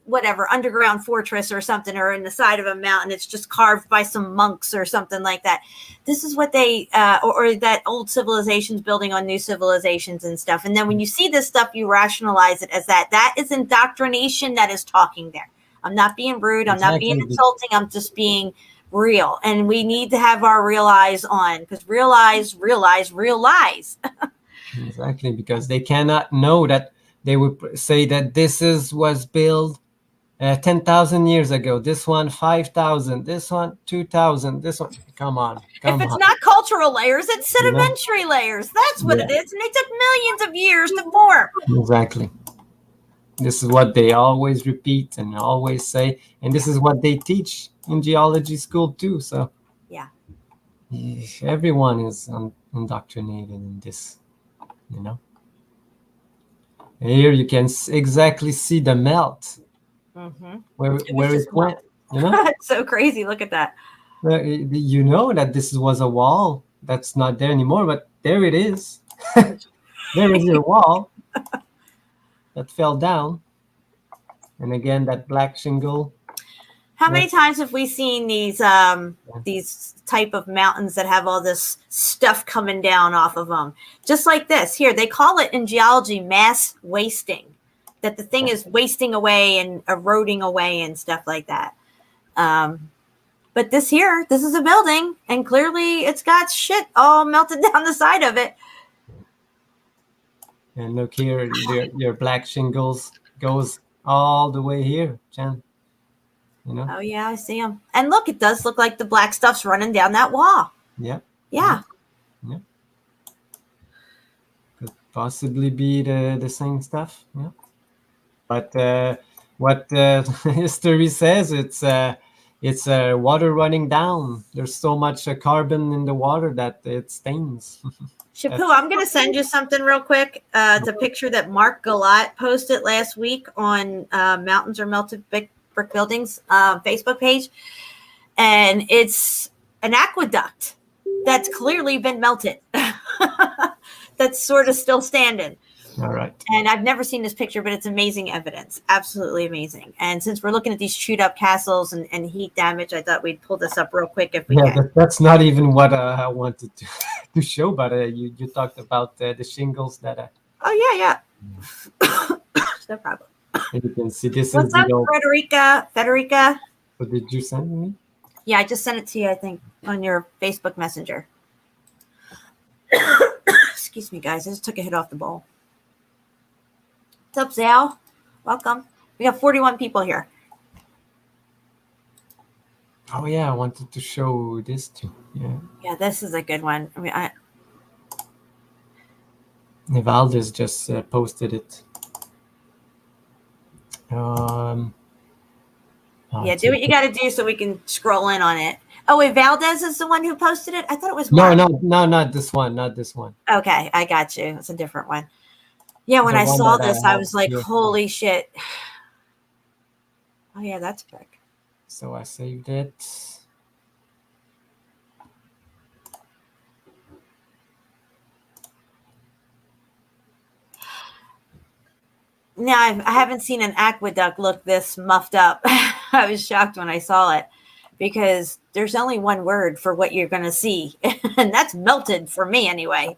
Whatever, underground fortress or something, or in the side of a mountain, it's just carved by some monks or something like that. This is what they or that old civilizations building on new civilizations and stuff. And then when you see this stuff, you rationalize it as that is indoctrination that is talking there. I'm not being rude, I'm not being insulting, I'm just being real. And we need to have our real eyes on, because real lies. Exactly, because they cannot know that. They would say that this was built 10,000 years ago. This one 5,000. This one 2,000. This one. Come on. If it's not cultural layers, it's sedimentary layers. That's what it is, and they took millions of years to form. Exactly. This is what they always repeat and always say, and this is what they teach in geology school too. So yeah, everyone is indoctrinated in this. Here you can exactly see the melt. Where it went, It's so crazy. Look at that. That this was a wall that's not there anymore, but there it is. There is your wall that fell down, and again that black shingle. How many times have we seen these type of mountains that have all this stuff coming down off of them? Just like this here, they call it in geology mass wasting. That the thing is wasting away and eroding away and stuff like that. But this is a building, and clearly it's got shit all melted down the side of it. And look here, your black shingles goes all the way here, Jen. Oh yeah, I see them. And look, it does look like the black stuff's running down that wall. Yep. Yeah. Yep. Could possibly be the same stuff. Yeah. But what history says, it's water running down. There's so much carbon in the water that it stains. Shapu, I'm going to send you something real quick. It's a picture that Mark Galat posted last week on Mountains Are Melted Brick Buildings Facebook page. And it's an aqueduct that's clearly been melted. That's sort of still standing. All right. And I've never seen this picture, but it's amazing evidence. Absolutely amazing. And since we're looking at these chewed up castles and heat damage, I thought we'd pull this up real quick if we can. That's not even what I wanted to show, but you talked about the shingles that. Oh, yeah. No problem. And you can see this What's is up, the old. Federica? What did you send me? Yeah, I just sent it to you, I think, on your Facebook Messenger. Excuse me, guys. I just took a hit off the bowl. What's up, Zal? Welcome. We got 41 people here. Oh yeah, I wanted to show this too. Yeah, this is a good one. I mean, Valdez just posted it. Yeah, do what you got to do so we can scroll in on it. Oh, wait, Valdez is the one who posted it? I thought it was Mark. No, not this one. Not this one. Okay, I got you. It's a different one. Yeah, when The I one saw that this, I I have was like, here. holy shit. Oh, yeah, that's brick. So I saved it. Now, I haven't seen an aqueduct look this muffed up. I was shocked when I saw it because there's only one word for what you're going to see, and that's melted for me anyway.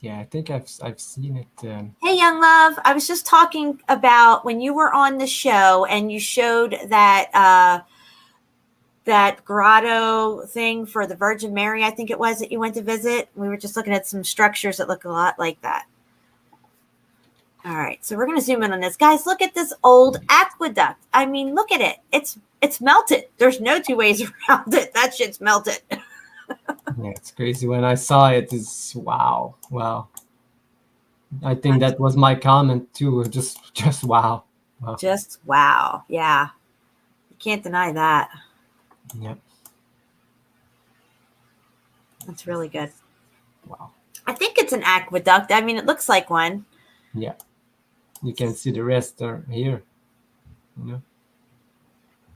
Yeah, I think I've seen it. Hey, Young Love. I was just talking about when you were on the show and you showed that that grotto thing for the Virgin Mary, I think it was, that you went to visit. We were just looking at some structures that look a lot like that. All right, so we're going to zoom in on this. Guys, look at this old aqueduct. I mean, look at it. It's melted. There's no two ways around it. That shit's melted. Yeah, it's crazy. When I saw it, it's wow. I think that was my comment too. Just wow. Just wow. Yeah, you can't deny that. Yep. That's really good. Wow. I think it's an aqueduct. I mean, it looks like one. Yeah. You can see the rest are here.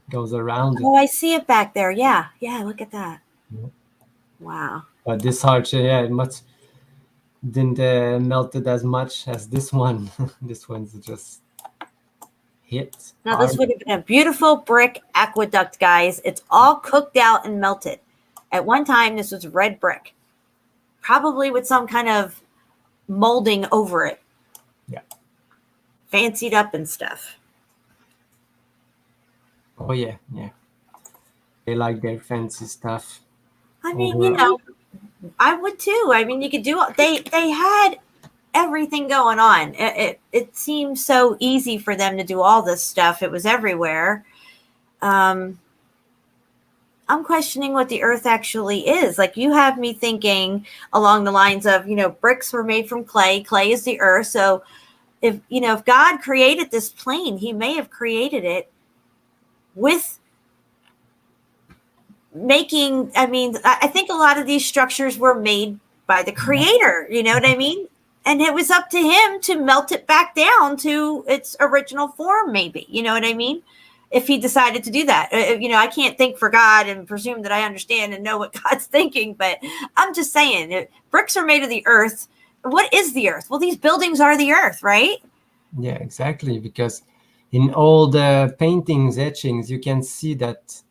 Goes around it. Oh, I see it back there. Yeah. Look at that. Yep. Wow. But this hard, it much didn't melt it as much as this one. This one's just hit. Now, this would have been a beautiful brick aqueduct, guys. It's all cooked out and melted. At one time, this was red brick, probably with some kind of molding over it. Yeah. Fancied up and stuff. Oh, yeah. They like their fancy stuff. I mean, I would too. I mean, you could do. They had everything going on. It seemed so easy for them to do all this stuff. It was everywhere. I'm questioning what the earth actually is. Like, you have me thinking along the lines of, bricks were made from clay. Clay is the earth. So if God created this plane, he may have created it with making, I think a lot of these structures were made by the creator, you know what I mean? And it was up to him to melt it back down to its original form, maybe, you know what I mean? If he decided to do that. I can't think for God and presume that I understand and know what God's thinking, but I'm just saying, bricks are made of the earth. What is the earth? Well, these buildings are the earth, right? Yeah, exactly. Because in all the paintings, etchings, you can see that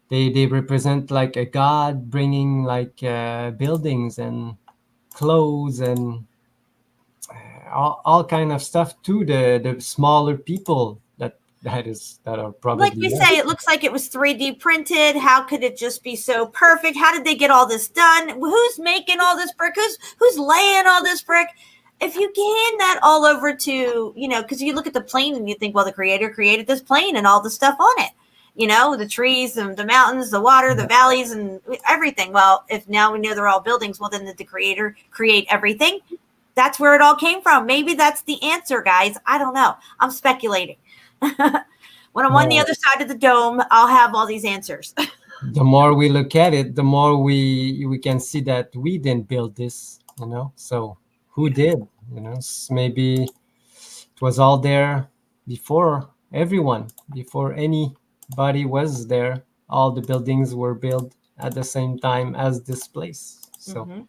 they represent like a god bringing like buildings and clothes and all kind of stuff to the smaller people that are probably, like we say, it looks like it was 3D printed. How could it just be so perfect? How did they get all this done? Who's making all this brick? Who's laying all this brick? If you hand that all over to, because you look at the plane and you think, well, the creator created this plane and all the stuff on it, the trees and the mountains, the water, the valleys, and everything. Well, if now we know they're all buildings, well, then did the creator create everything? That's where it all came from. Maybe that's the answer, guys. I don't know. I'm speculating. When I'm on the other side of the dome, I'll have all these answers. The more we look at it, the more we can see that we didn't build this, So who did? Maybe it was all there before everyone, before anybody was there. All the buildings were built at the same time as this place. So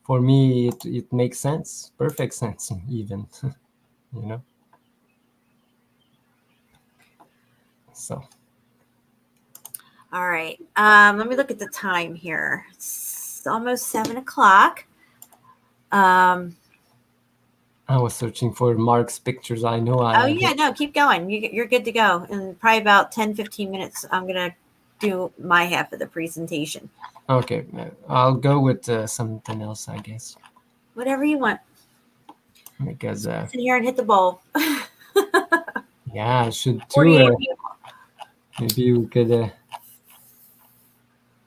for me, it makes sense, perfect sense, even, you know. So. All right. Let me look at the time here. It's almost 7 o'clock. I was searching for Mark's pictures. I know Oh, yeah, no, keep going. You're good to go. In probably about 10, 15 minutes, I'm going to do my half of the presentation. Okay, I'll go with something else, I guess. Whatever you want. Because sit here and hit the bowl. yeah, I should too. 48 people. Maybe we could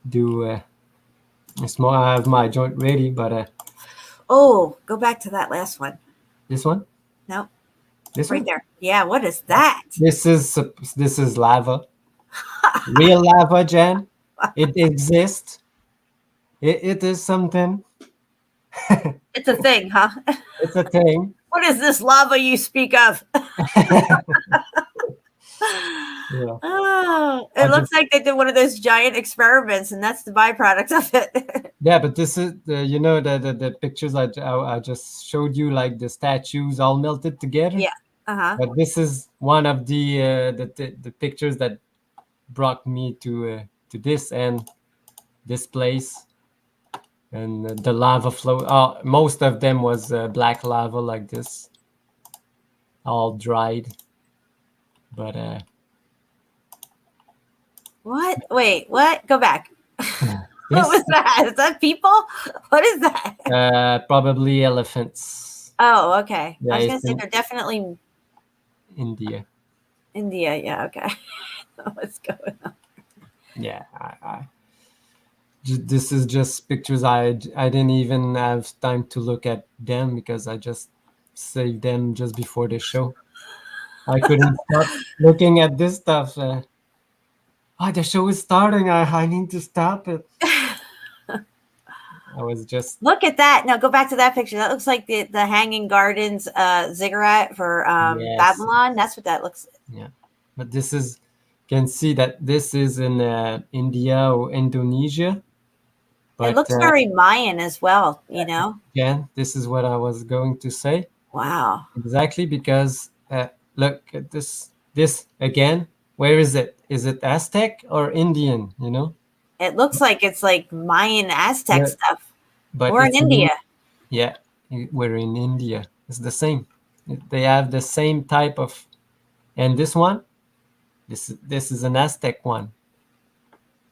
do a small. I have my joint ready, but Oh, go back to that last one. this one. No, This right one. there. Yeah, what is that? This is lava. Real lava, Jen. It exists. It is something. It's a thing, huh? It's a thing. What is this lava you speak of? Yeah. Oh, it looks like they did one of those giant experiments, and that's the byproduct of it. Yeah, but this is the pictures I just showed you, like the statues all melted together. Yeah. But this is one of the pictures that brought me to this and this place, and the lava flow. Most of them was black lava like this, all dried. But what? Wait, what? Go back. What this, was that? Is that people? What is that? probably elephants. Oh, okay. Yeah, I was it's gonna say in they're definitely India. India. Yeah, okay. What's going on? Yeah, this is just pictures. I didn't even have time to look at them because I just saved them just before the show. I couldn't stop looking at this stuff. The show is starting. I need to stop it. I was just Look at that. No, go back to that picture. That looks like the Hanging Gardens ziggurat for Yes. Babylon. That's what that looks like. Yeah, but this is, can see that this is in India or Indonesia. But It looks very Mayan as well, you know? again, this is what I was going to say. Wow. Exactly, because look at this again. Where is it? Is it Aztec or Indian? You know? It looks like it's like Mayan Aztec Yeah. stuff. But We're in it's India. Yeah, we're in India. It's the same. They have the same type of, and this one, this is an Aztec one.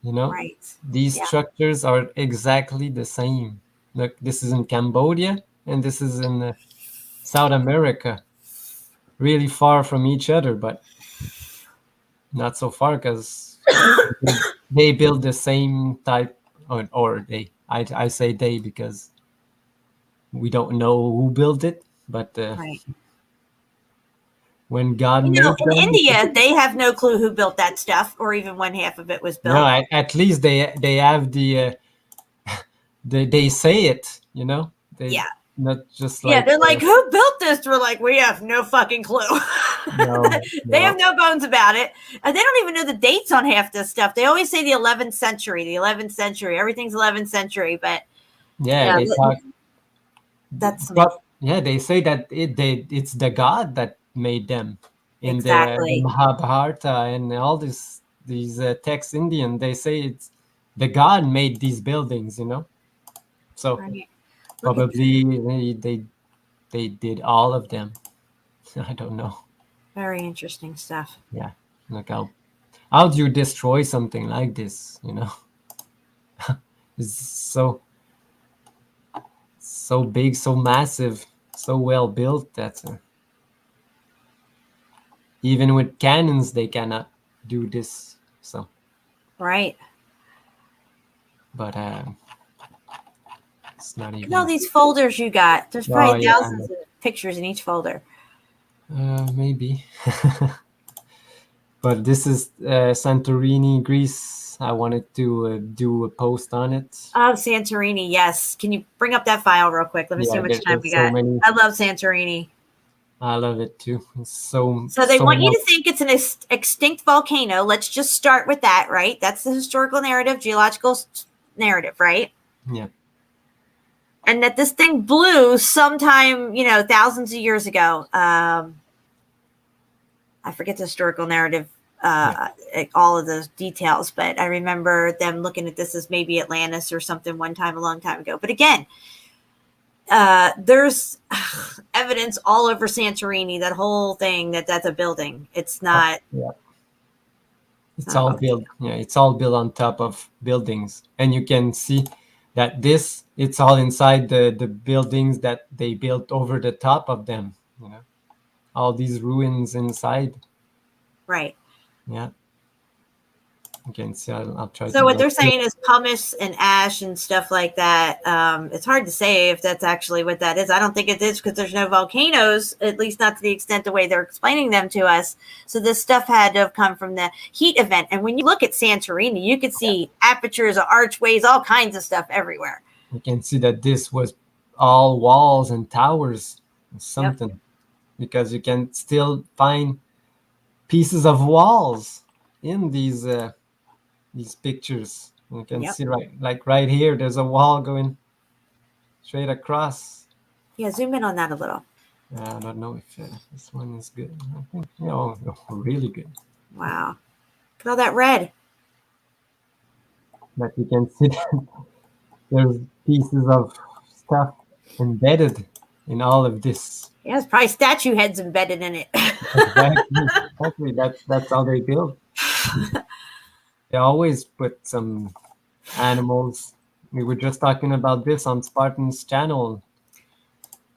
You know, Right. these Yeah. structures are exactly the same. Look, this is in Cambodia, and this is in South America. Really far from each other, but not so far because they build the same type, or they. I say they because we don't know who built it, but Right. when God You made know, in them, India, they have no clue who built that stuff, or even when half of it was built. no, at least they have the they say it, you know. They Yeah. not just Yeah, like they're like, who built this? We're like, we have no fucking clue. No, They no. have no bones about it. And they don't even know the dates on half this stuff. They always say the 11th century, the 11th century. Everything's 11th century, but yeah, they talk. that's Yeah, they say that it's the God that made them in the exactly. Mahabharata and all these texts Indian. They say it's the God made these buildings, you know. So Right. probably they did all of them. I don't know. Very interesting stuff. Yeah, look how do you destroy something like this? You know, it's so big, so massive, so well built that even with cannons they cannot do this. So Right. but it's not Look at all even these folders you got. There's probably yeah, thousands of pictures in each folder. maybe. But this is Santorini, Greece. I wanted to do a post on it. Oh, Santorini. Yes. Can you bring up that file real quick? Let me see how much time we got. Many. I love Santorini. I love it too. It's so they want you much. to think it's an extinct volcano. Let's just start with that, right? That's the historical narrative, geological narrative, right? Yeah. and that this thing blew sometime, thousands of years ago. I forget the historical narrative, all of those details, but I remember them looking at this as maybe Atlantis or something one time, a long time ago. But again, there's evidence all over Santorini, that whole thing, that's a building. It's not. Yeah. It's not all a built. Yeah, it's all built on top of buildings, and you can see that it's all inside the buildings that they built over the top of them. All these ruins inside. Right. Yeah. You can see. I'll try. So what they're saying is pumice and ash and stuff like that. It's hard to say if that's actually what that is. I don't think it is, because there's no volcanoes, at least not to the extent the way they're explaining them to us. So this stuff had to have come from the heat event. And when you look at Santorini, you can see apertures, archways, all kinds of stuff everywhere. You can see that this was all walls and towers or something, because you can still find pieces of walls in these pictures. You can see right here, there's a wall going straight across. Yeah, zoom in on that a little. I don't know if this one is good. I think, really good. Wow. Look at all that red. But you can see that there's pieces of stuff embedded in all of this. Yeah, there's probably statue heads embedded in it. Exactly. That's how they build. They always put some animals. We were just talking about this on Spartan's channel.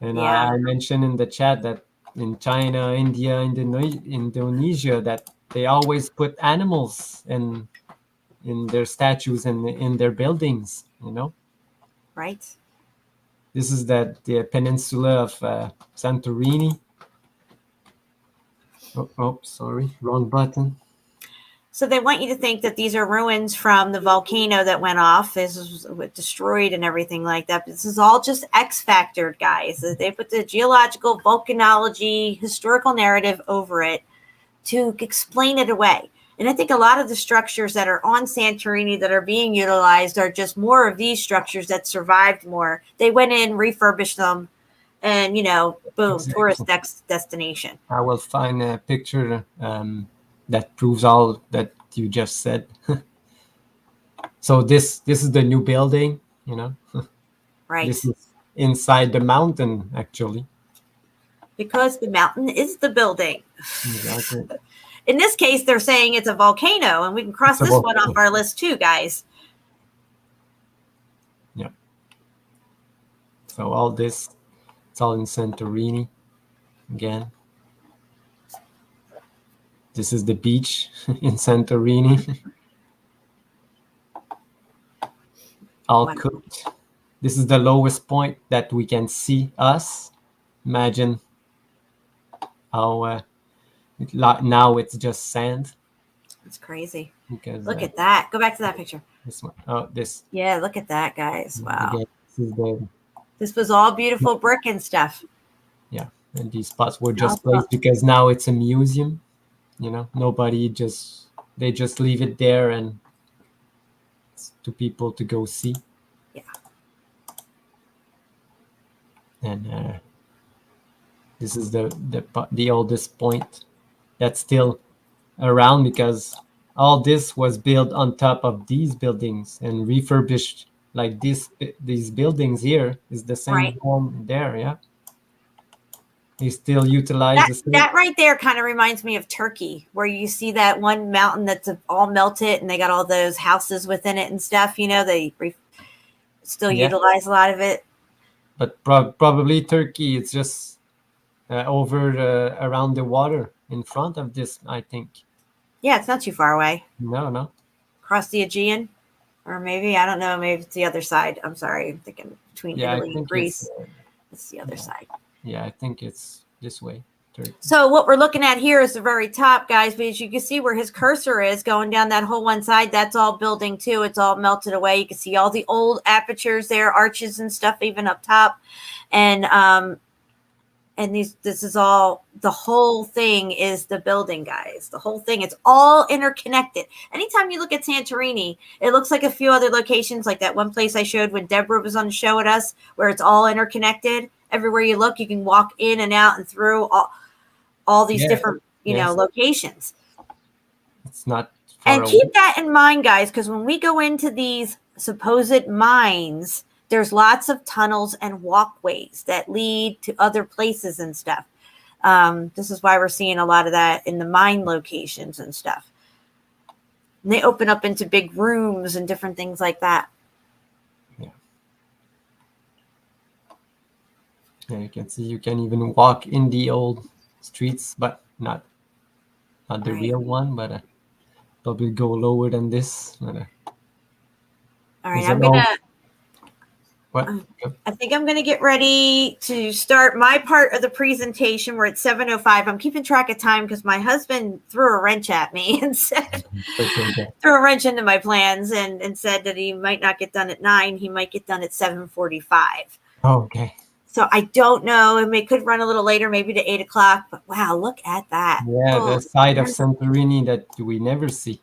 And I mentioned in the chat that in China, India, Indonesia, that they always put animals in their statues and in their buildings, Right. This is the peninsula of Santorini. Oh, sorry, wrong button. So they want you to think that these are ruins from the volcano that went off. This was destroyed and everything like that. But this is all just X-factored, guys. They put the geological, volcanology, historical narrative over it to explain it away. And I think a lot of the structures that are on Santorini that are being utilized are just more of these structures that survived more. They went in, refurbished them, and, boom, Exactly. Tourist destination. I will find a picture that proves all that you just said. So this is the new building, Right. This is inside the mountain, actually. Because the mountain is the building. Exactly. In this case, they're saying it's a volcano, and we can cross this one off our list too, guys. Yeah. So all this, it's all in Santorini again. This is the beach in Santorini. All cooked. This is the lowest point that we can see us. Imagine how now it's just sand. It's crazy. Because, look at that. Go back to that picture. This one. Oh, this. Yeah, look at that, guys. Wow. Again, this was all beautiful brick and stuff. Yeah, and these spots were just placed because now it's a museum. Nobody they just leave it there and it's to people to go see. Yeah. And this is the oldest point that's still around, because all this was built on top of these buildings and refurbished. Like these buildings here is the same home there. Yeah. They still utilize that right there kind of reminds me of Turkey, where you see that one mountain that's all melted and they got all those houses within it and stuff. They still utilize a lot of it. But probably Turkey, it's just over around the water in front of this, I think. Yeah, it's not too far away. No. Across the Aegean, or maybe, I don't know, maybe it's the other side. I'm sorry, I'm thinking between Italy and Greece. It's the other side. Yeah, I think it's this way. Turkey. So what we're looking at here is the very top, guys, because you can see where his cursor is going down that whole one side. That's all building too. It's all melted away. You can see all the old apertures there, arches and stuff even up top. And And this is all, the whole thing is the building, guys. The whole thing, it's all interconnected. Anytime you look at Santorini, it looks like a few other locations, like that one place I showed when Deborah was on the show with us, where it's all interconnected. Everywhere you look, you can walk in and out and through all these different, locations. It's not And far keep away. that in mind, guys, because when we go into these supposed mines, there's lots of tunnels and walkways that lead to other places and stuff. This is why we're seeing a lot of that in the mine locations and stuff. And they open up into big rooms and different things like that. Yeah. Yeah, you can see you can even walk in the old streets, but not the real one, but probably go lower than this. All right, I'm gonna. What? I think I'm gonna get ready to start my part of the presentation. We're at 7:05. I'm keeping track of time because my husband threw a wrench at me and said, threw a wrench into my plans and said that he might not get done at 9. He might get done at 7:45. Oh, okay. So I don't know. It could run a little later, maybe to 8 o'clock. But wow, look at that. Yeah, the side of Santorini that we never see.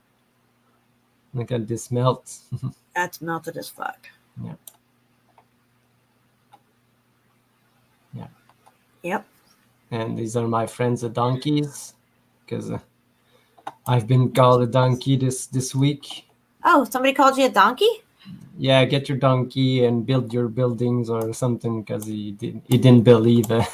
Look at this melt. That's melted as fuck. Yeah. Yeah. Yep. And these are my friends, the donkeys, because I've been called a donkey this week. Oh, somebody called you a donkey? Yeah, get your donkey and build your buildings or something, because he didn't believe the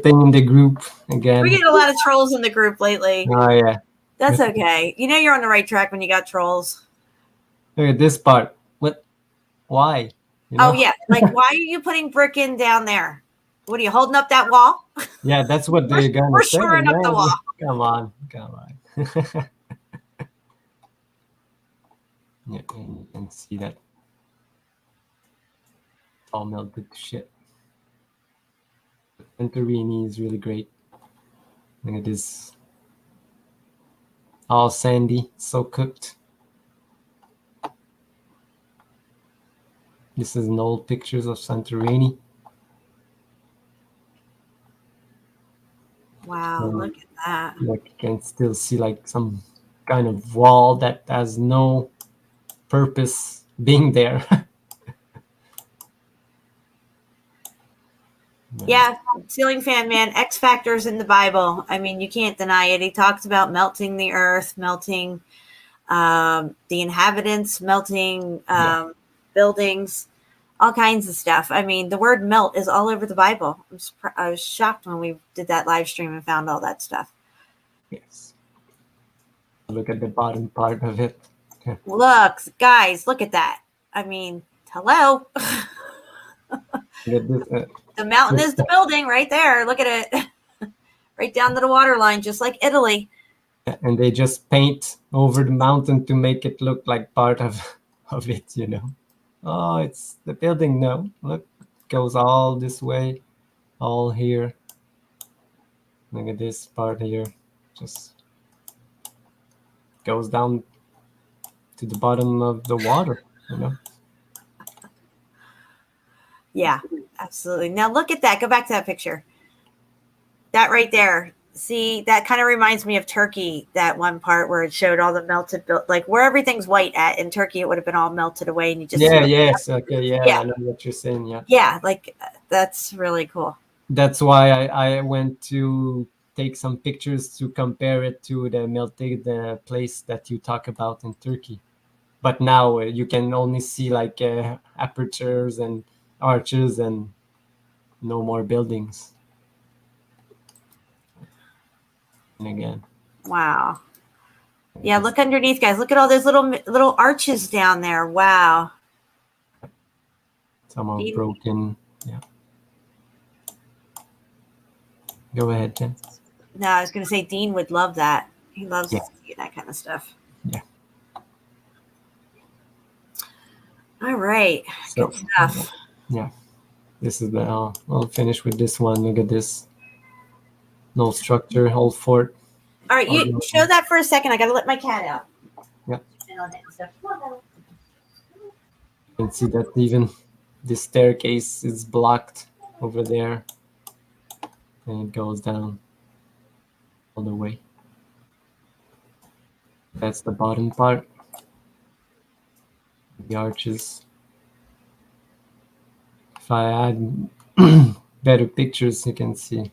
thing in the group again. We get a lot of trolls in the group lately. Oh yeah. That's okay. You know you're on the right track when you got trolls. Look at this part. What? Why? You know? Oh yeah, like why are you putting brick in down there? What are you holding up that wall? Yeah, that's what they're gonna we're say. shoring up the wall. Come on. Yeah, and you can see that all melted to shit. Santorini is really great. Look at this. All sandy, so cooked. This is an old pictures of Santorini. Wow, look at that. Like you can still see like some kind of wall that has no purpose being there. Yeah, ceiling fan man, X factors in the Bible. I mean, you can't deny it. He talks about melting the earth, melting the inhabitants, melting buildings, all kinds of stuff. I mean, the word melt is all over the Bible. I was shocked when we did that live stream and found all that stuff. Yes. Look at the bottom part of it. Look, guys, look at that. I mean, hello. The mountain is the building right there. Look at it. Right down to the water line, just like Italy. And they just paint over the mountain to make it look like part of it, you know. Oh, it's the building. No, look, it goes all this way, all here. Look at this part here. Just goes down to the bottom of the water, you know. Yeah, absolutely. Now look at that. Go back to that picture. That right there. See, that kind of reminds me of Turkey, that one part where it showed all the melted, like where everything's white at. In Turkey, it would have been all melted away. And you just Yes. Okay, yeah, I know what you're saying, yeah. Yeah, like that's really cool. That's why I went to take some pictures to compare it to the melted place that you talk about in Turkey. But now you can only see like apertures and arches and no more buildings. And again. Wow. Yeah, look underneath, guys. Look at all those little arches down there. Wow. Some are broken. Yeah. Go ahead, Jen. No, I was going to say Dean would love that. He loves to see that kind of stuff. Yeah. All right. So, good stuff. Yeah. This is the, I'll finish with this one. Look at this. No structure, whole fort. All right, you show that for a second. I got to let my cat out. Yeah. You can see that even the staircase is blocked. over there, and it goes down all the way. That's the bottom part. The arches. If I add better pictures, you can see.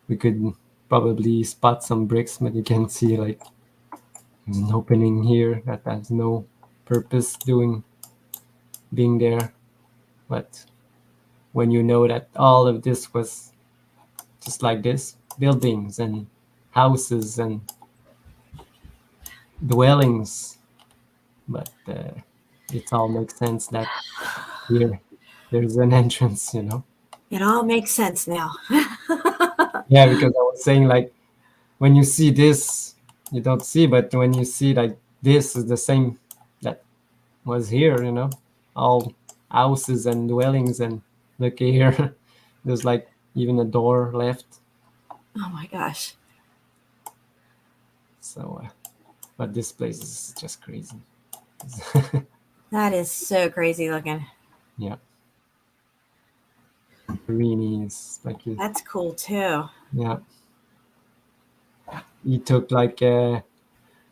We could probably spot some bricks, but you can see like there's an opening here that has no purpose being there. But when you know that all of this was just like this, buildings and houses and dwellings, but it all makes sense that here there's an entrance, you know. It all makes sense now. Yeah, because I was saying like when you see this, you don't see, but when you see like this is the same that was here, you know, all houses and dwellings, and look here, there's like even a door left. Oh my gosh. So, but this place is just crazy. That is so crazy looking. Yeah. Greenies, like That's cool too. yeah. He took like the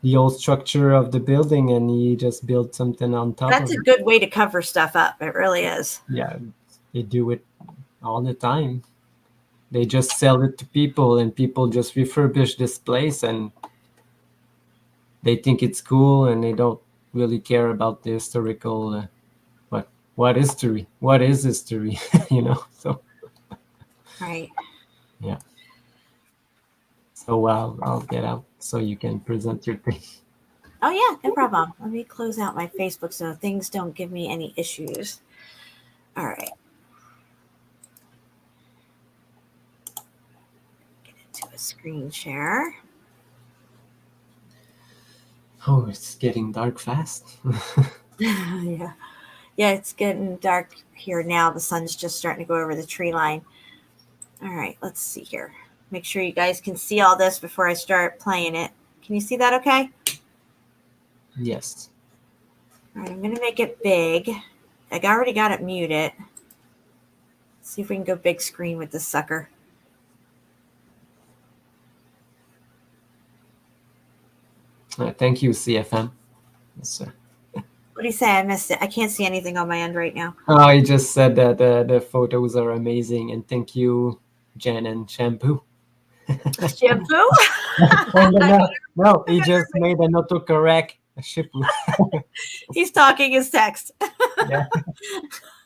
old structure of the building and he just built something on top That's of a it. good way to cover stuff up. It really is. Yeah, they do it all the time. They just sell it to people and people just refurbish this place and they think it's cool and they don't really care about the historical what history, what is history, you know. So Right. yeah, so I'll get out so you can present your thing. Oh yeah, no problem. Let me close out my Facebook so things don't give me any issues. All right. Get into a screen share. Oh, it's getting dark fast. Yeah. Yeah, it's getting dark here now. The sun's just starting to go over the tree line. All right, let's see here. Make sure you guys can see all this before I start playing it. Can you see that okay? Yes. All right, I'm going to make it big. I already got it muted. Let's see if we can go big screen with this sucker. Thank you, CFM. Yes, What do you say? I missed it. I can't see anything on my end right now. oh, he just said that the photos are amazing, and thank you, Jen and Shampoo. Shampoo? No, he just made an autocorrect. Shampoo. He's talking his text. Yeah.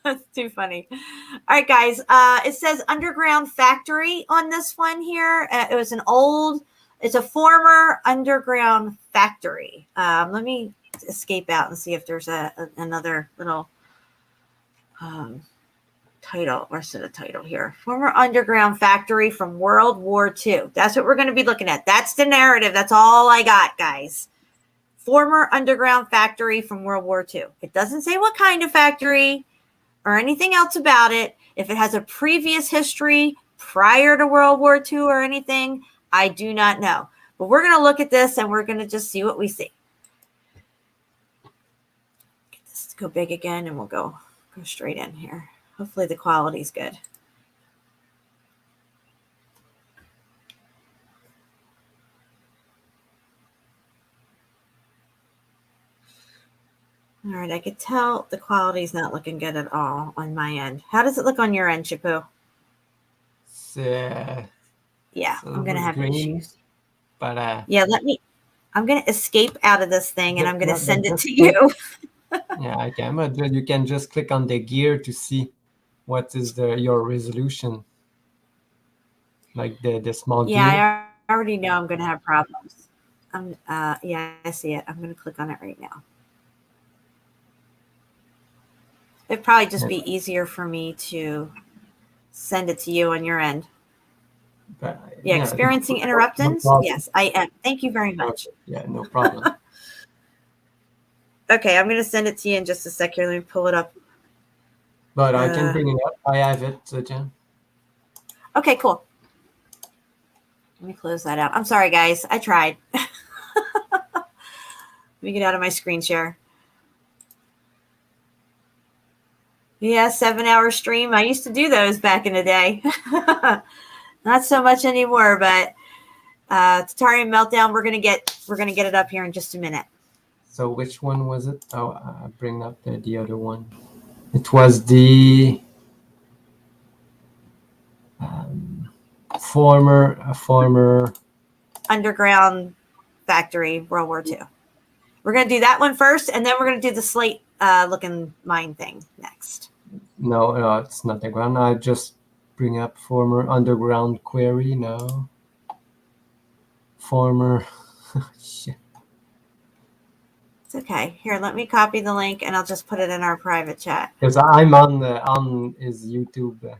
That's too funny. All right, guys. It says underground factory on this one here. It's a former underground factory. Let me escape out and see if there's another little title. Where's the title here? Former underground factory from World War II. That's what we're going to be looking at. That's the narrative. That's all I got, guys. Former underground factory from World War II. It doesn't say what kind of factory or anything else about it. If it has a previous history prior to World War II or anything, I do not know. But we're going to look at this and we're going to just see what we see. Get this to go big again and we'll go straight in here. Hopefully the quality's good. All right, I could tell the quality's not looking good at all on my end. How does it look on your end, Shampoo? Yeah, I'm going to have issues. But yeah, I'm going to escape out of this thing and I'm going to send it to you. Yeah, I can, but you can just click on the gear to see what is your resolution. Like the small gear. Yeah, I already know I'm going to have problems. Yeah, I see it. I'm going to click on it right now. It'd probably just be easier for me to send it to you on your end. But, yeah, experiencing interruptions? Yes, I am. Thank you very much. Yeah, no problem. Okay, I'm going to send it to you in just a sec here. Let me pull it up. But I can bring it up. I have it, Jen. Okay, cool. Let me close that out. I'm sorry, guys. I tried. Let me get out of my screen share. Yeah, 7-hour stream. I used to do those back in the day. Not so much anymore, but Tatarian Meltdown, we're gonna get it up here in just a minute. So which one was it? Oh, I bring up the other one. It was the former Underground factory, World War II. We're gonna do that one first, and then we're gonna do the slate looking mine thing next. No, it's not the ground. I just bring up former underground query. No, former. Shit. It's okay. Here, let me copy the link, and I'll just put it in our private chat. Because I'm on his YouTube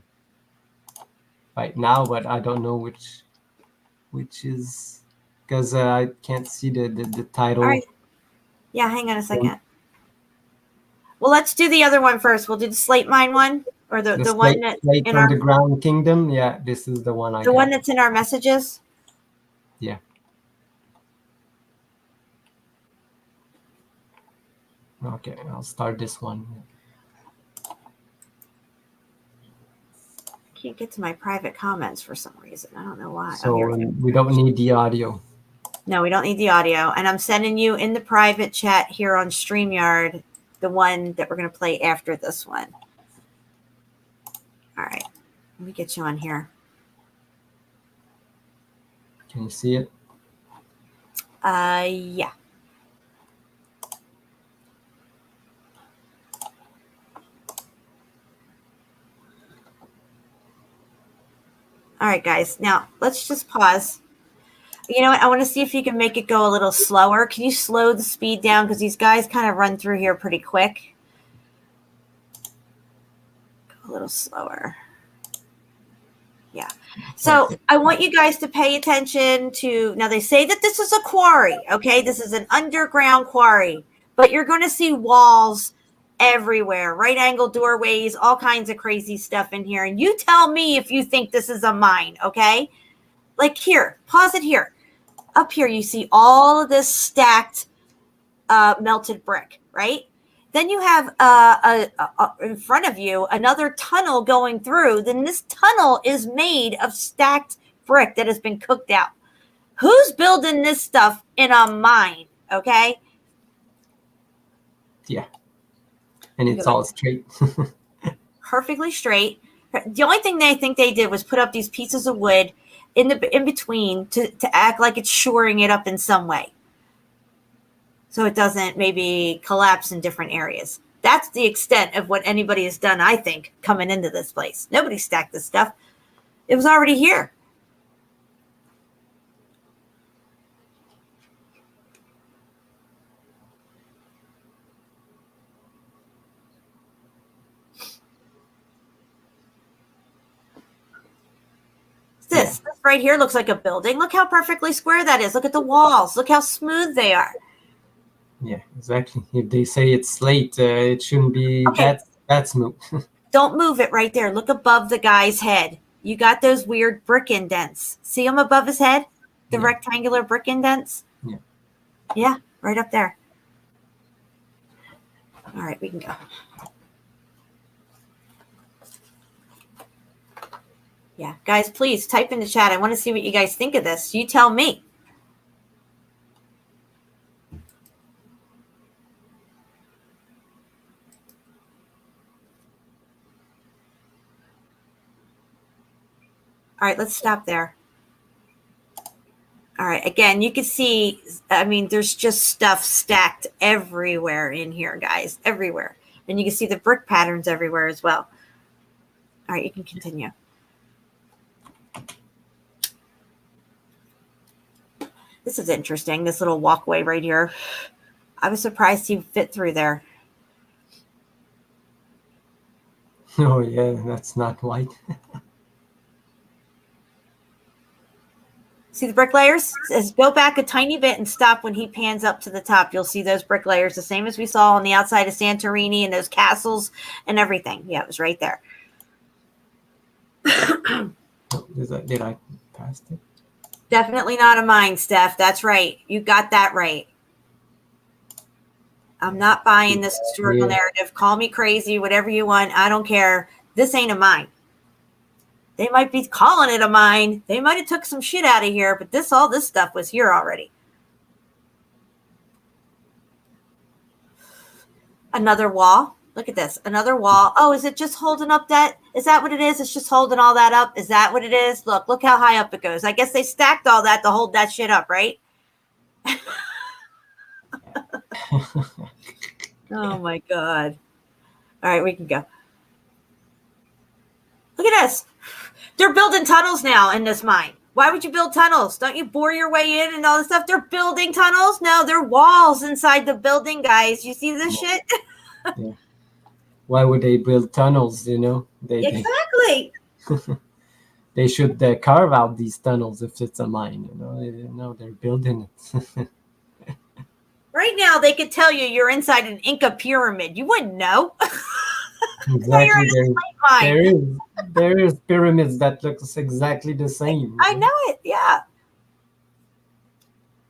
right now, but I don't know which is, because I can't see the title. All right. Yeah, hang on a second. Well, let's do the other one first. We'll do the slate mine one, or the one that's Slate in Underground Kingdom. Yeah, this is the one I got. one that's in our messages. Yeah. Okay, I'll start this one. Can't get to my private comments for some reason. I don't know why. So we don't need the audio. No, we don't need the audio. And I'm sending you in the private chat here on StreamYard the one that we're going to play after this one. All right. Let me get you on here. Can you see it? Yeah. All right, guys. Now, let's just pause. You know what? I want to see if you can make it go a little slower. Can you slow the speed down? Because these guys kind of run through here pretty quick. Go a little slower. Yeah. So I want you guys to pay attention to, now they say that this is a quarry, okay? This is an underground quarry, but you're going to see walls everywhere, right angle doorways, all kinds of crazy stuff in here. And you tell me if you think this is a mine, okay? Like here, pause it here. Up here, you see all of this stacked melted brick, right? Then you have in front of you another tunnel going through. Then this tunnel is made of stacked brick that has been cooked out. Who's building this stuff in a mine? Okay. Yeah. And it's all straight. Perfectly straight. The only thing they think they did was put up these pieces of wood in between to act like it's shoring it up in some way, so it doesn't maybe collapse in different areas. That's the extent of what anybody has done, I think, coming into this place. Nobody stacked this stuff. It was already here. This right here looks like a building. Look how perfectly square that is. Look at the walls. Look how smooth they are. Yeah, exactly. If they say it's slate, it shouldn't be that smooth. Don't move it right there. Look above the guy's head. You got those weird brick indents. See them above his head? The rectangular brick indents? Yeah. Yeah, right up there. All right, we can go. Yeah, guys, please type in the chat. I want to see what you guys think of this. You tell me. All right, let's stop there. All right, again, you can see, I mean, there's just stuff stacked everywhere in here, guys, everywhere. And you can see the brick patterns everywhere as well. All right, you can continue. This is interesting, this little walkway right here. I was surprised he fit through there. Oh, yeah, that's not white. See the brick layers? It says go back a tiny bit and stop when he pans up to the top. You'll see those brick layers, the same as we saw on the outside of Santorini and those castles and everything. Yeah, it was right there. Did I pass it? Definitely not a mine, Steph. That's right. You got that right. I'm not buying this historical narrative. Call me crazy, whatever you want. I don't care. This ain't a mine. They might be calling it a mine. They might have took some shit out of here, but all this stuff was here already. Another wall. Look at this. Another wall. Oh, is it just holding up that? Is that what it is? It's just holding all that up? Is that what it is? Look how high up it goes. I guess they stacked all that to hold that shit up, right? Oh my God. All right, we can go. Look at this. They're building tunnels now in this mine. Why would you build tunnels? Don't you bore your way in and all this stuff? They're building tunnels? No, they're walls inside the building, guys. You see this shit? Yeah. Why would they build tunnels, Exactly. They should carve out these tunnels if it's a mine, No, they're building it. Right now, they could tell you're inside an Inca pyramid. You wouldn't know. Exactly. There is pyramids that looks exactly the same. I know it. Yeah.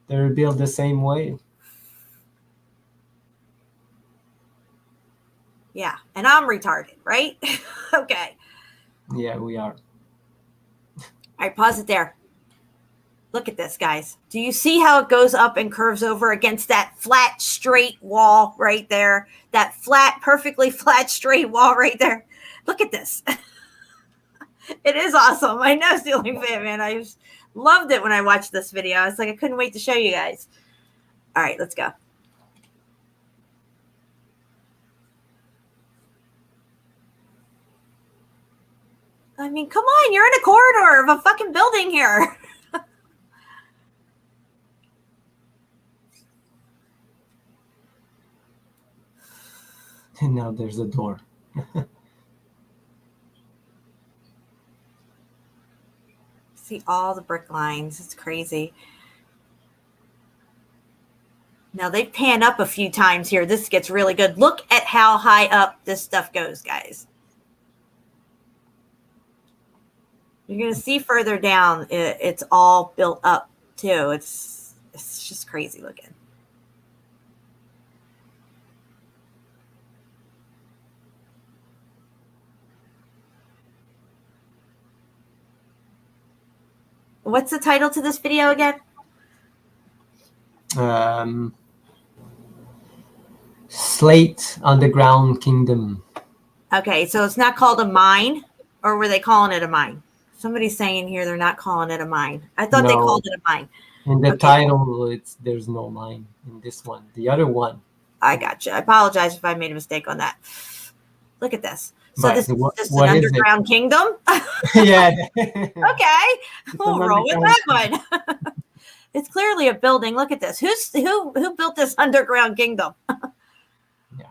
They're built the same way. Yeah, and I'm retarded, right? Okay. Yeah, we are. All right, pause it there. Look at this, guys. Do you see how it goes up and curves over against that flat, straight wall right there? That flat, perfectly flat, straight wall right there. Look at this. It is awesome. I know, Ceiling Fan, man. I just loved it when I watched this video. I was like, I couldn't wait to show you guys. All right, let's go. I mean, come on. You're in a corridor of a fucking building here. And now there's a door. See all the brick lines. It's crazy. Now they pan up a few times here. This gets really good. Look at how high up this stuff goes, guys. You're going to see further down, it's all built up too. It's just crazy looking. What's the title to this video again? Slate Underground Kingdom. Okay, so it's not called a mine, or were they calling it a mine? Somebody's saying here they're not calling it a mine. I thought they called it a mine. In the title, there's no mine in this one. The other one. I gotcha. I apologize if I made a mistake on that. Look at this. So this is just an underground kingdom? Yeah. Okay. We'll roll with that one. It's clearly a building. Look at this. Who built this underground kingdom? Yeah.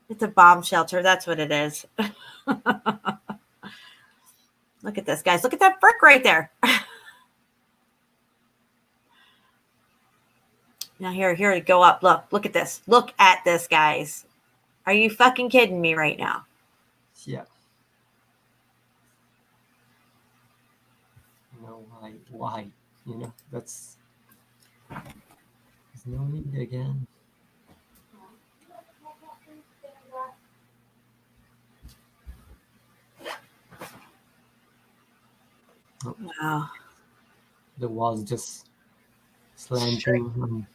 It's a bomb shelter. That's what it is. Look at this, guys. Look at that brick right there. Now here to go up. Look at this. Look at this, guys. Are you fucking kidding me right now? Yeah. Why? There's no need again. Wow. The wall's just slanting.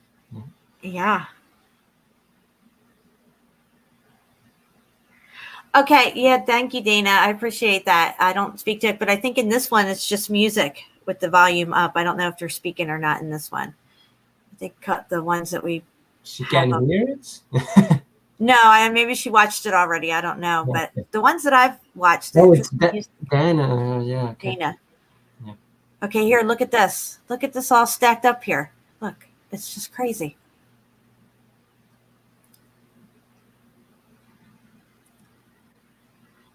Yeah. Okay. Yeah. Thank you, Dana. I appreciate that. I don't speak to it, but I think in this one, it's just music with the volume up. I don't know if they're speaking or not in this one. They cut the ones that we. She can hear it? No, maybe she watched it already. I don't know. Yeah. But the ones that I've watched. Oh, it's Dana. Yeah. Okay. Dana. Yeah. Okay, here, look at this. Look at this all stacked up here. Look, it's just crazy.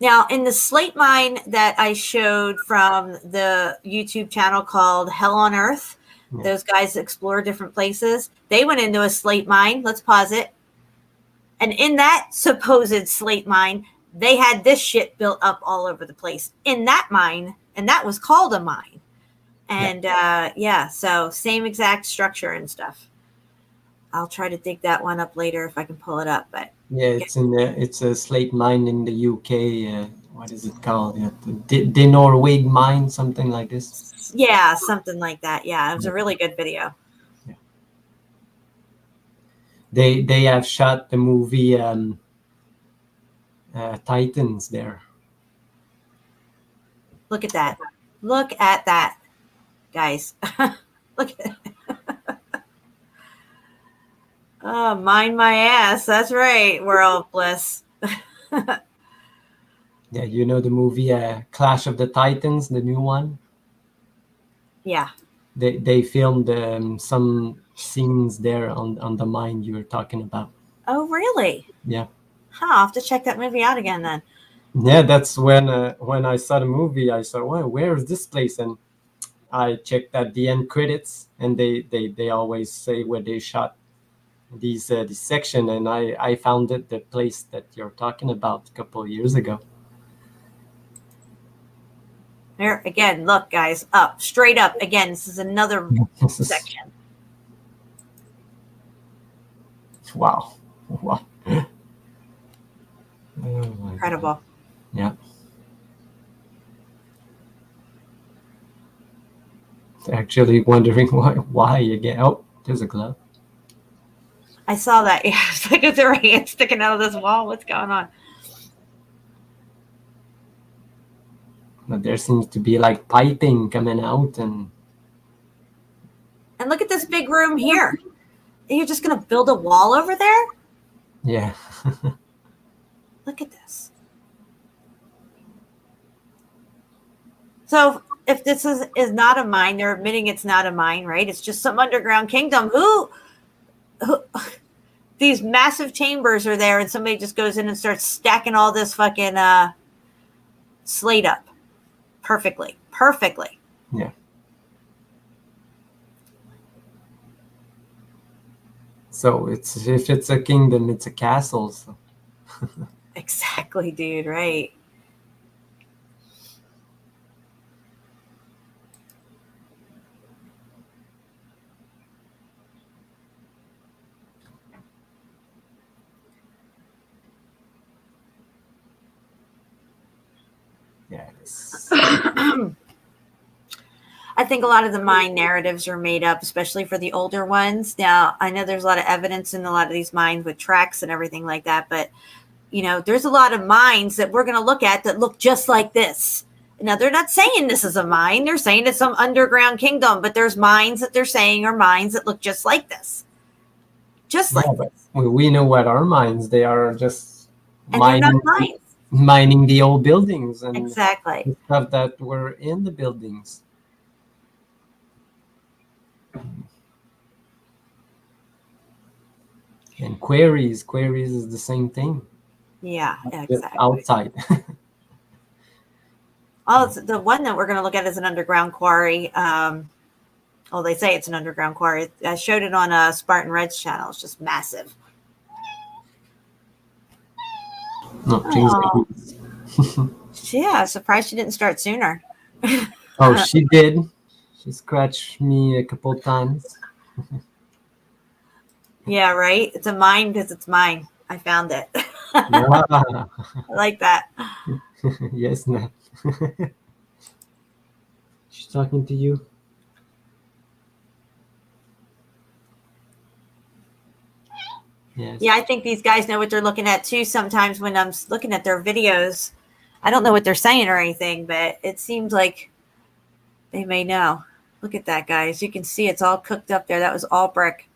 Now, in the slate mine that I showed from the YouTube channel called Hell on Earth, those guys explore different places. They went into a slate mine. Let's pause it. And in that supposed slate mine, they had this shit built up all over the place in that mine, and that was called a mine. And so same exact structure and stuff. I'll try to dig that one up later if I can pull it up. But Yeah, it's a slate mine in the UK. What is it called? Yeah, the Norway mine, something like this. yeah, something like that. Yeah, it was a really good video. Yeah. They have shot the movie Titans there. Look at that. Look at that, guys. Look at it. Oh, mind my ass. That's right. World bliss. Yeah, you know the movie Clash of the Titans, the new one. Yeah. They filmed some scenes there on the mine you were talking about. Oh, really? Yeah. I'll have to check that movie out again then. Yeah, that's when I saw the movie, I saw, well, where is this place? And I checked at the end credits, and they always say where they shot this section, and I found it the place that you're talking about a couple of years ago. There again, look, guys, up, straight up. Again, this is another section. Wow. Oh, Incredible. God. Yeah. Actually wondering why again. Oh, there's a glove. I saw that. Yeah, it's like their hand sticking out of this wall. What's going on? But there seems to be like piping coming out, and look at this big room here. You're just gonna build a wall over there? yeah. Look at this. So if this is not a mine, they're admitting it's not a mine, right? It's just some underground kingdom. Who these massive chambers are there, and somebody just goes in and starts stacking all this fucking slate up perfectly. Yeah. So if it's a kingdom, it's a castle. So. Exactly, dude. Right. Yes. I think a lot of the mine narratives are made up, especially for the older ones. Now, I know there's a lot of evidence in a lot of these mines with tracks and everything like that, but there's a lot of mines that we're going to look at that look just like this. Now, they're not saying this is a mine. They're saying it's some underground kingdom, but there's mines that they're saying are mines that look just like this. Just like this. We know what are mines. They are just and they're not mines. Mining the old buildings and exactly stuff that were in the buildings. And queries is the same thing. Yeah, just exactly. Outside. The one that we're going to look at is an underground quarry. They say it's an underground quarry. I showed it on Spartan Red's channel. It's just massive. No, yeah, surprised she didn't start sooner. Oh, she did. She scratched me a couple times. Yeah, right. It's a mine because it's mine. I found it. Yeah. I like that. Yes, Nat. She's talking to you. Yes. Yeah, I think these guys know what they're looking at too. Sometimes when I'm looking at their videos, I don't know what they're saying or anything, but it seems like they may know. Look at that, guys. You can see it's all cooked up there. That was all brick.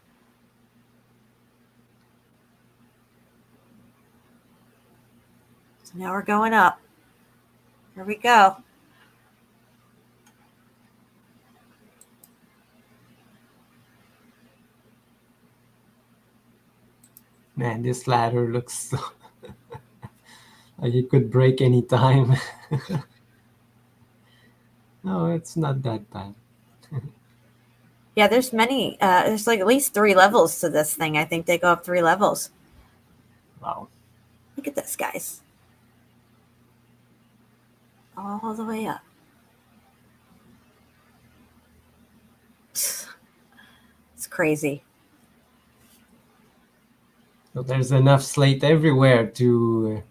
So now we're going up. Here we go. Man, this ladder looks so like it could break any time. No, it's not that bad. Yeah, there's many. There's like at least 3 levels to this thing. I think they go up 3 levels. Wow. Look at this, guys. All the way up. crazy. So there's enough slate everywhere to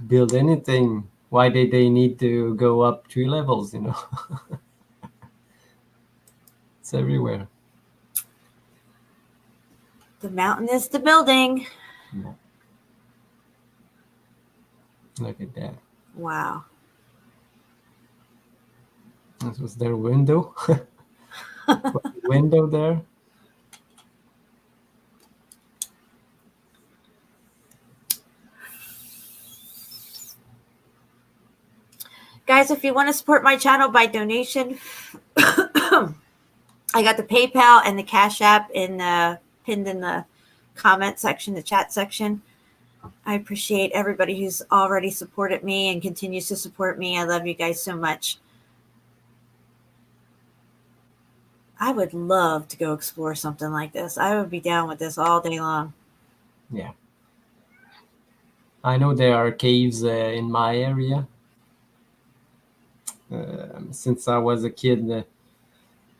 build anything. Why did they need to go up 3 levels, you know? It's everywhere. The mountain is the building. Yeah. Look at that. Wow. This was their window. Window there. Guys, if you want to support my channel by donation, I got the PayPal and the Cash App pinned in the comment section, the chat section. I appreciate everybody who's already supported me and continues to support me. I love you guys so much. I would love to go explore something like this. I would be down with this all day long. Yeah. I know there are caves in my area. Since I was a kid,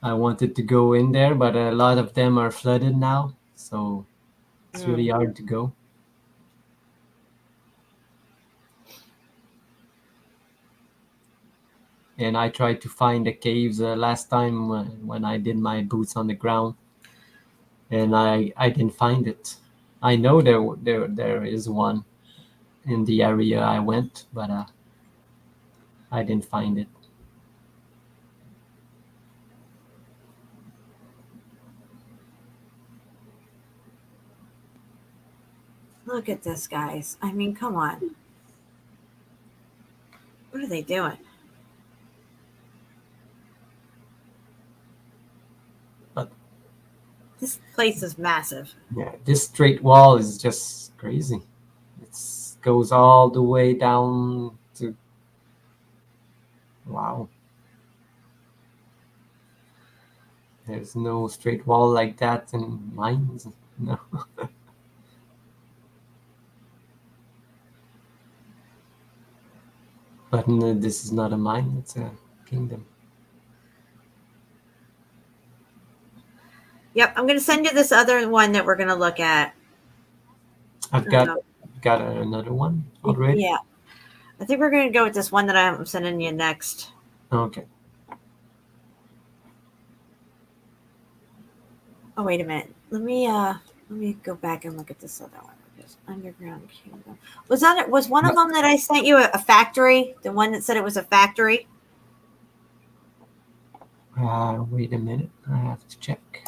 I wanted to go in there, but a lot of them are flooded now, so it's really hard to go. And I tried to find the caves last time when I did my boots on the ground, and I didn't find it. I know there is one in the area I went, but I didn't find it. Look at this, guys. I mean, come on. What are they doing? But this place is massive. Yeah, this straight wall is just crazy. It goes all the way down to... Wow. There's no straight wall like that in mines. No. But no, this is not a mine, it's a kingdom. Yep, I'm going to send you this other one that we're going to look at. I've got another one already. Yeah. I think we're going to go with this one that I'm sending you next. Okay. Oh, wait a minute. Let me go back and look at this other one. Underground Kingdom. Was one of them that I sent you a factory? The one that said it was a factory? Wait a minute. I have to check.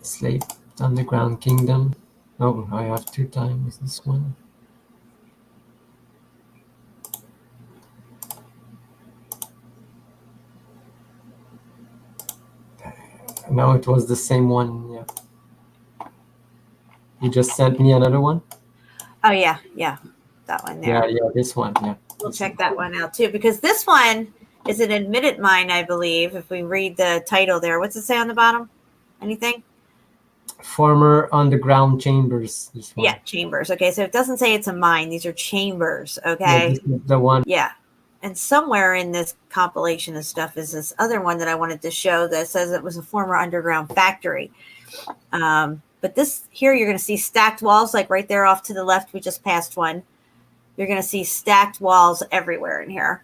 Slave Underground Kingdom. Oh, I have 2 times this one. No, it was the same one. Yeah. You just sent me another one? Oh, yeah. That one there. Yeah, this one. Yeah. We'll check that one out too, because this one is an admitted mine, I believe, if we read the title there. What's it say on the bottom? Anything? Former underground chambers. This one. Yeah, chambers. Okay, so it doesn't say it's a mine. These are chambers, okay? Yeah, this is the one. Yeah. And somewhere in this compilation of stuff is this other one that I wanted to show that says it was a former underground factory. But this here, you're going to see stacked walls, like right there off to the left. We just passed one. You're going to see stacked walls everywhere in here.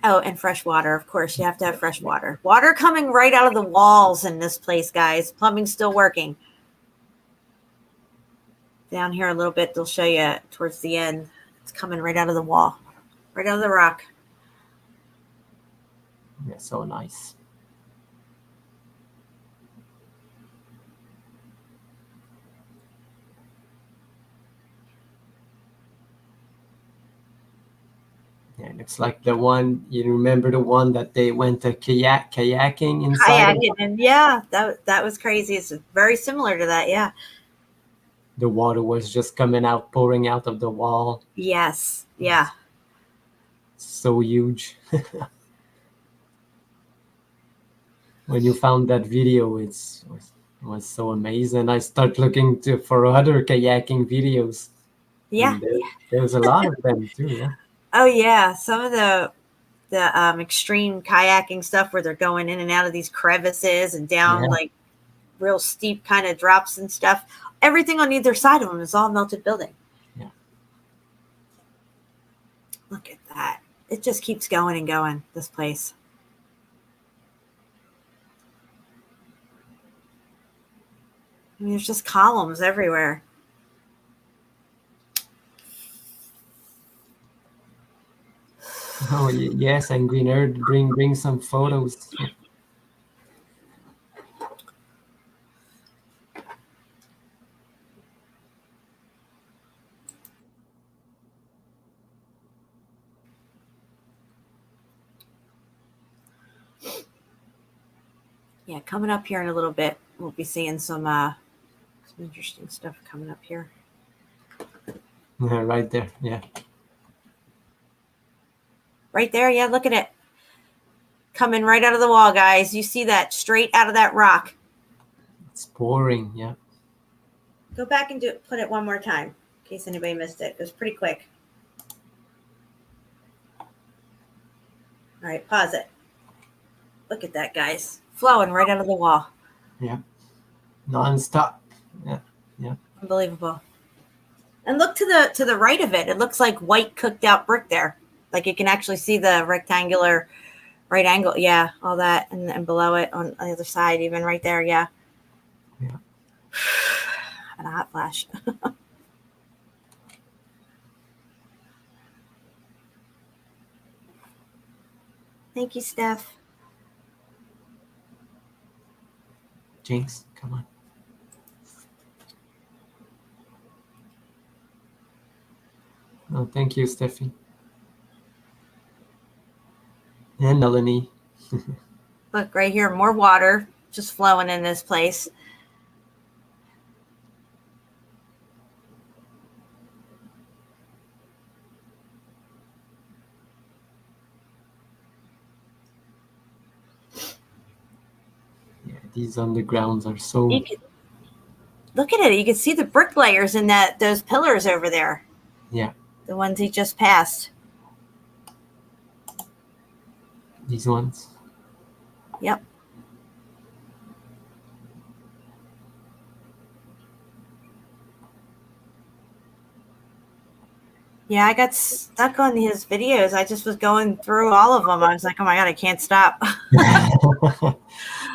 Oh, and fresh water. Of course, you have to have fresh water. Water coming right out of the walls in this place, guys. Plumbing's still working. Down here a little bit, they'll show you towards the end. It's coming right out of the wall, right out of the rock. Yeah, so nice. Yeah, it looks like the one, you remember the one that they went to kayaking inside? Kayaking, and yeah, that was crazy. It's very similar to that, yeah. The water was just coming out, pouring out of the wall. Yes, yeah. So huge. When you found that video, it was so amazing. I start looking for other kayaking videos. Yeah. And there's a lot of them too. Yeah. Oh yeah. Some of the extreme kayaking stuff where they're going in and out of these crevices and down Yeah. like real steep kind of drops and stuff. Everything on either side of them is all melted building. Yeah. Look at that. It just keeps going and going, this place. I mean, there's just columns everywhere. Oh yes, and Green Earth, bring some photos. Yeah, coming up here in a little bit, we'll be seeing some interesting stuff coming up here. Yeah, right there. Yeah. Right there, yeah, look at it. Coming right out of the wall, guys. You see that straight out of that rock. It's pouring. Yeah. Go back and put it one more time in case anybody missed it. It was pretty quick. All right, pause it. Look at that, guys. Flowing right out of the wall. Yeah. Non-stop. Yeah. Yeah. Unbelievable. And look to the right of it. It looks like white cooked out brick there. Like you can actually see the rectangular right angle. Yeah, all that. And below it on the other side, even right there. Yeah. Yeah. And a hot flash. Thank you, Steph. Jinx, come on. Oh, thank you, Steffi. And Melanie. Look right here, more water just flowing in this place. Yeah, these undergrounds are so. Look at it. You can see the brick layers in those pillars over there. Yeah. The ones he just passed. These ones. Yep. Yeah, I got stuck on his videos. I just was going through all of them. I was like, oh my God, I can't stop.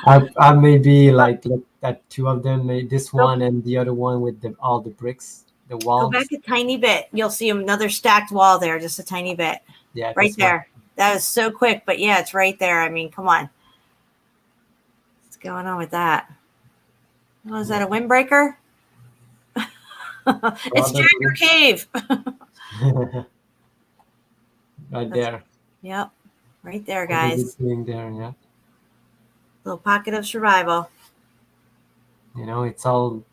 I maybe like look at two of them, this one and the other one with all the bricks, the walls. Go back a tiny bit. You'll see another stacked wall there, just a tiny bit. Yeah, right there. That was so quick, but yeah, it's right there. I mean, come on. What's going on with that? Oh, is that a windbreaker? It's Jacker Cave. Right there. Yep. Right there, What is guys. it doing there? Yeah. Little pocket of survival. You know, it's all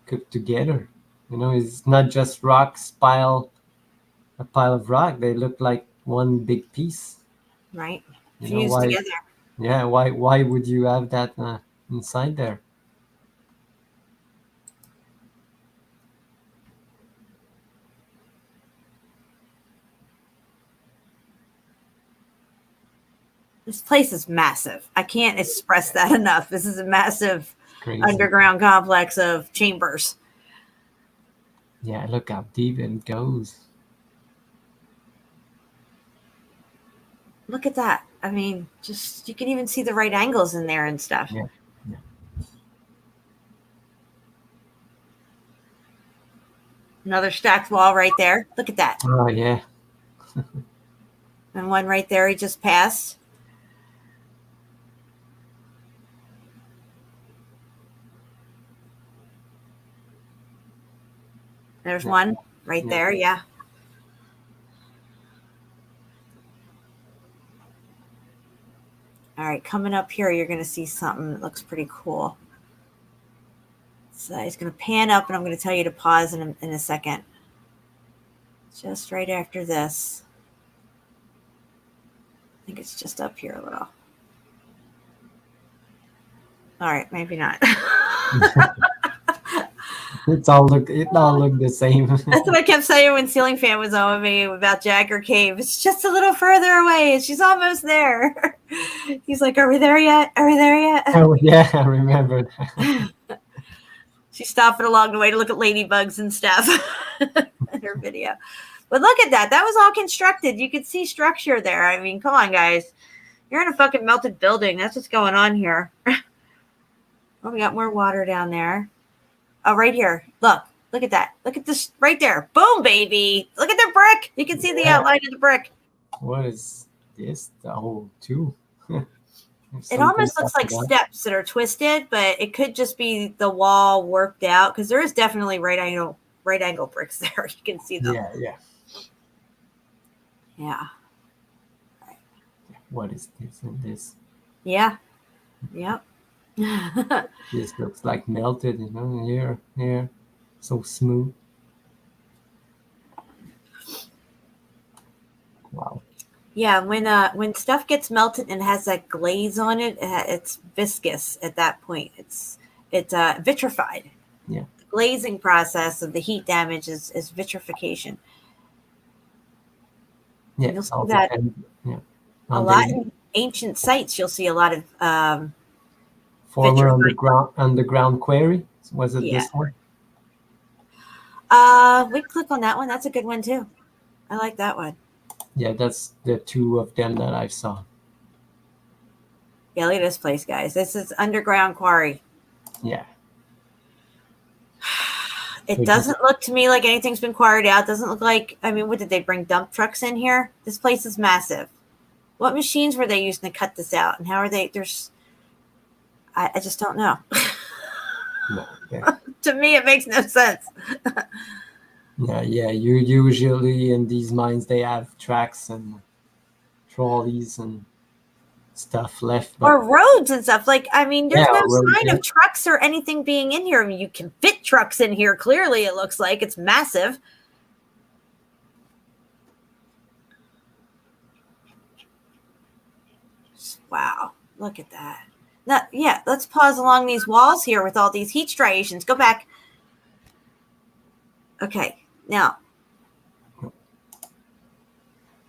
cooked together. You know, it's not just rocks a pile of rock. They look like one big piece. Right. You know, Fused together. Yeah, why would you have that inside there? This place is massive. I can't express that enough. This is a massive Crazy. underground complex of chambers. Yeah, look how deep it goes. Look at that. I mean, just you can even see the right angles in there and stuff. Yeah. Yeah. Another stacked wall right there. Look at that. Oh yeah. And one right there he just passed. There's one right there. Yeah. All right, coming up here, you're going to see something that looks pretty cool. So he's going to pan up, and I'm going to tell you to pause in a second. Just right after this. I think it's just up here a little. All right, maybe not. It all look the same. That's what I kept saying when Ceiling Fan was on with me about Jagger Cave. It's just a little further away. She's almost there. He's like, "Are we there yet? Are we there yet?" Oh yeah, I remember that. She's stopping along the way to look at ladybugs and stuff in her video. But look at that. That was all constructed. You could see structure there. I mean, come on, guys. You're in a fucking melted building. That's what's going on here. Oh, we got more water down there. Oh, right here. Look at that. Look at this right there. Boom, baby. Look at the brick. You can see the outline of the brick. What is this? The whole two? It almost looks like steps that are twisted, but it could just be the wall worked out because there is definitely right angle bricks there. You can see them. Yeah. What is this and this? Yeah. Yep. This looks like melted, here. So smooth. Wow. Yeah, when stuff gets melted and has that glaze on it, it's viscous at that point. It's vitrified. Yeah. The glazing process of the heat damage is vitrification. Yeah. You'll see that a lot in ancient sites. You'll see a lot of former underground quarry. Was it this one? We click on that one. That's a good one too. I like that one. Yeah, that's the two of them that I saw. Yeah, look at this place, guys. This is underground quarry. Yeah. It doesn't look to me like anything's been quarried out. Doesn't look like, I mean, what did they bring dump trucks in here? This place is massive. What machines were they using to cut this out? And how are they, I just don't know. No, yeah. To me, it makes no sense. Yeah. You usually in these mines they have tracks and trolleys and stuff left, or roads and stuff. Like, I mean, there's no roads, sign of trucks or anything being in here. I mean, you can fit trucks in here. Clearly, it looks like it's massive. Wow, look at that. Now, yeah, let's pause along these walls here with all these heat striations. Go back. Okay, now. All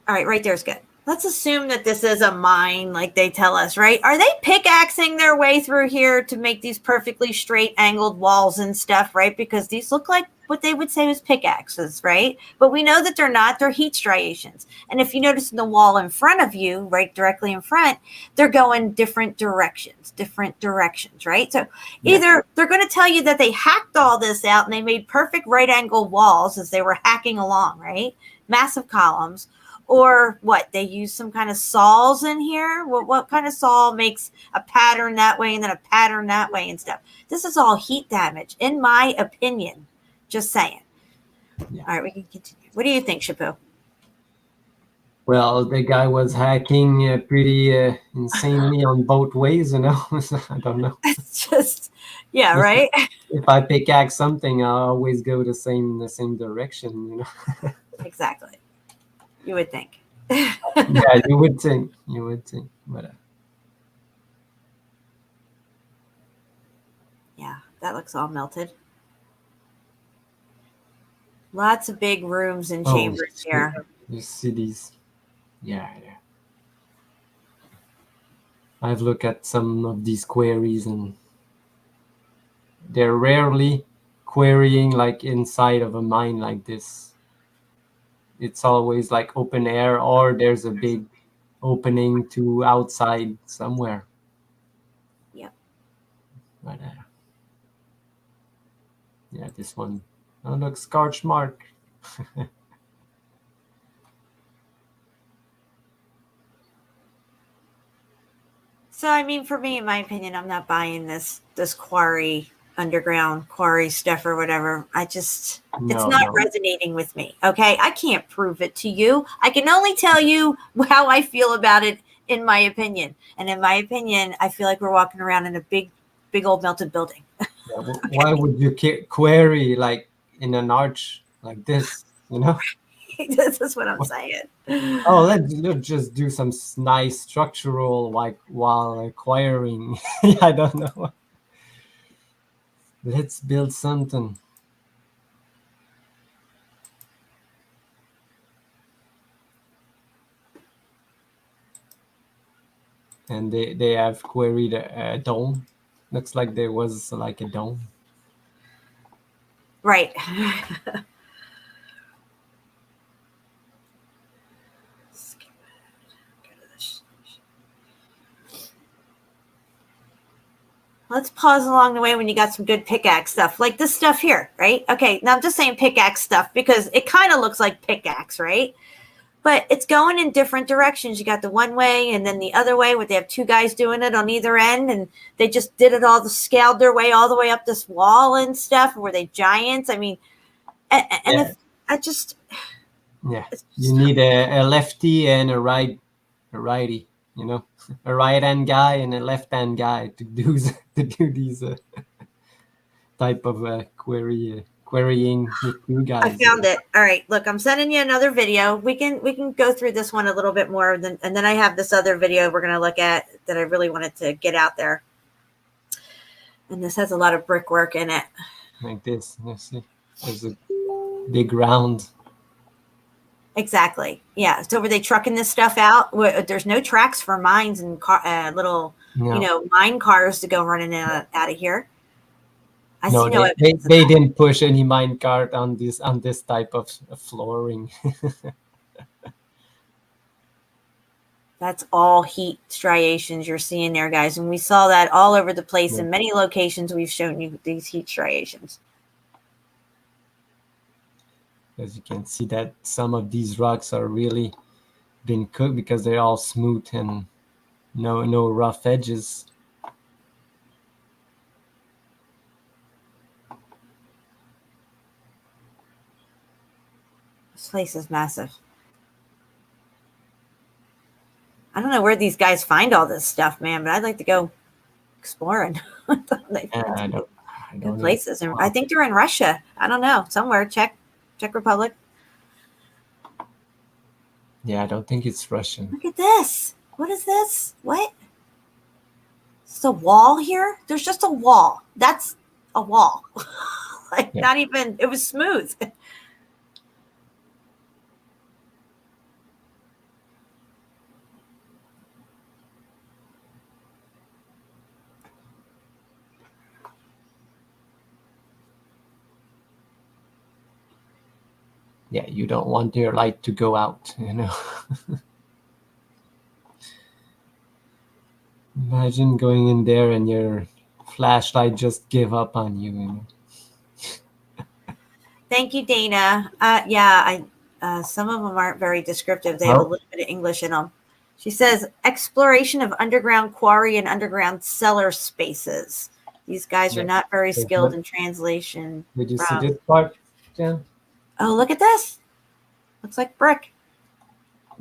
right there's good. Let's assume that this is a mine like they tell us, right? Are they pickaxing their way through here to make these perfectly straight angled walls and stuff, right? Because these look like what they would say was pickaxes, right? But we know that they're not. They're heat striations. And if you notice in the wall in front of you, right, directly in front, they're going different directions, right? So either they're going to tell you that they hacked all this out and they made perfect right angle walls as they were hacking along, right? Massive columns. Or what? They use some kind of saws in here? What kind of saw makes a pattern that way and then a pattern that way and stuff? This is all heat damage, in my opinion. Just saying. Yeah. All right, we can continue. What do you think, Chapeau? Well, the guy was hacking pretty insanely on both ways, So I don't know. It's just, right? If I pickaxe something, I always go the same direction, Exactly. You would think. Yeah, you would think. But yeah, that looks all melted. Lots of big rooms and chambers here. You see these? Yeah. I've looked at some of these quarries, and they're rarely quarrying like inside of a mine like this. It's always like open air, or there's a big opening to outside somewhere. Yep. But this one. Oh, look, scorch mark. So, I mean, for me, in my opinion, I'm not buying this underground quarry stuff or whatever. It's not resonating with me. Okay. I can't prove it to you. I can only tell you how I feel about it in my opinion. And in my opinion, I feel like we're walking around in a big old melted building. Yeah, why would you quarry like in an arch like this, This is what I'm saying. Oh, let's just do some nice structural while acquiring. I don't know. Let's build something. and they have quarried a dome. Looks like there was like a dome. Right. Let's pause along the way when you got some good pickaxe stuff, like this stuff here, right? Okay, now I'm just saying pickaxe stuff because it kind of looks like pickaxe, right? But it's going in different directions. You got the one way and then the other way where they have two guys doing it on either end, and they just did it all, scaled their way all the way up this wall and stuff. Were they giants? I mean, and Yeah. if I just, Yeah, it's you need a lefty and a righty. You know, a right hand guy and a left hand guy to do these type of querying with two I guys. found it. All right, look, I'm sending you another video. We can go through this one a little bit more, and then I have this other video we're going to look at that I really wanted to get out there. And this has a lot of brickwork in it. Like this. Let's see. There's a big round. Exactly. Yeah. So were they trucking this stuff out? There's no tracks for mines and little, No. mine cars to go running out of here. I No, see no they evidence of they that. didn't push any minecart on this type of flooring. That's all heat striations you're seeing there, guys. And we saw that all over the place in many locations. We've shown you these heat striations. As you can see that some of these rocks are really been cooked because they're all smooth and no rough edges. This place is massive. I don't know where these guys find all this stuff, man, but I'd like to go exploring. I don't Good know. places. And I think they're in Russia. I don't know. Somewhere. Czech Republic. Yeah, I don't think it's Russian. Look at this. What is this? What? It's a wall here? There's just a wall. That's a wall. Not even, it was smooth. Yeah, you don't want your light to go out, you know. Imagine going in there and your flashlight just give up on you, you know. Thank you, Dana. Some of them aren't very descriptive. They have a little bit of English in them. She says, exploration of underground quarry and underground cellar spaces. These guys are not very skilled in translation. Did you see this part, Jen? Oh, look at this. Looks like brick.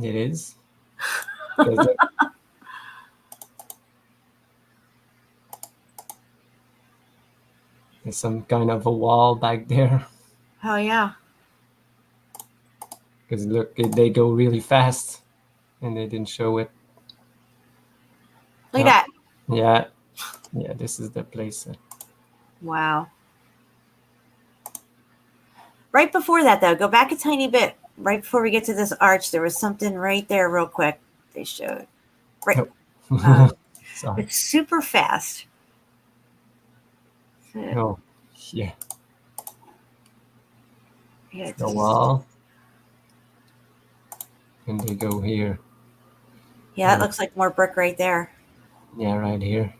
It is. There's some kind of a wall back there. Oh, yeah. Because look, they go really fast. And they didn't show it. Look at that. Yeah. Yeah, this is the place. Wow. Right before that, though, go back a tiny bit. Right before we get to this arch, there was something right there real quick they showed. Right. Sorry. It's super fast. Oh, yeah. Yeah, The wall. And they go here. Yeah, it looks like more brick right there. Yeah, right here.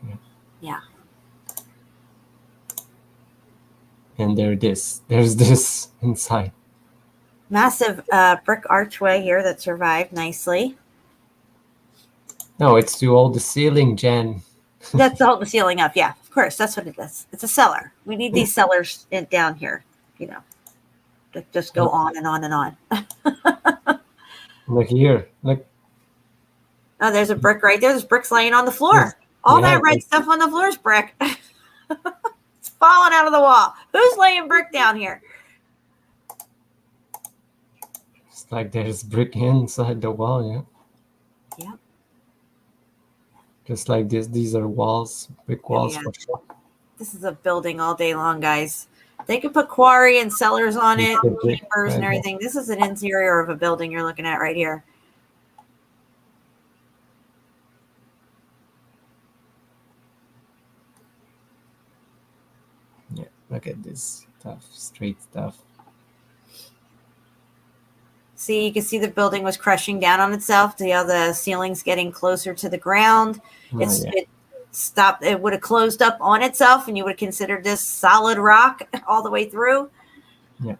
Yeah. And there's this inside. Massive brick archway here that survived nicely. No, it's to hold the ceiling, Jen. That's to hold the ceiling up. Yeah, of course. That's what it is. It's a cellar. We need these cellars down here, that just go on and on and on. Look here. Look. Oh, there's a brick right there. There's bricks laying on the floor. All that red stuff on the floor is brick. It's falling out of the wall. Who's laying brick down here? It's like there's brick inside the wall, yeah. Yep. Just like this, these are walls, brick walls for sure. This is a building all day long, guys. They could put quarry and cellars on it, chambers and everything. This is an interior of a building you're looking at right here. Look at this stuff, straight stuff. See, you can see the building was crushing down on itself. See how the ceiling's getting closer to the ground. Oh, yeah. It stopped. It would have closed up on itself, and you would have considered this solid rock all the way through. Yeah.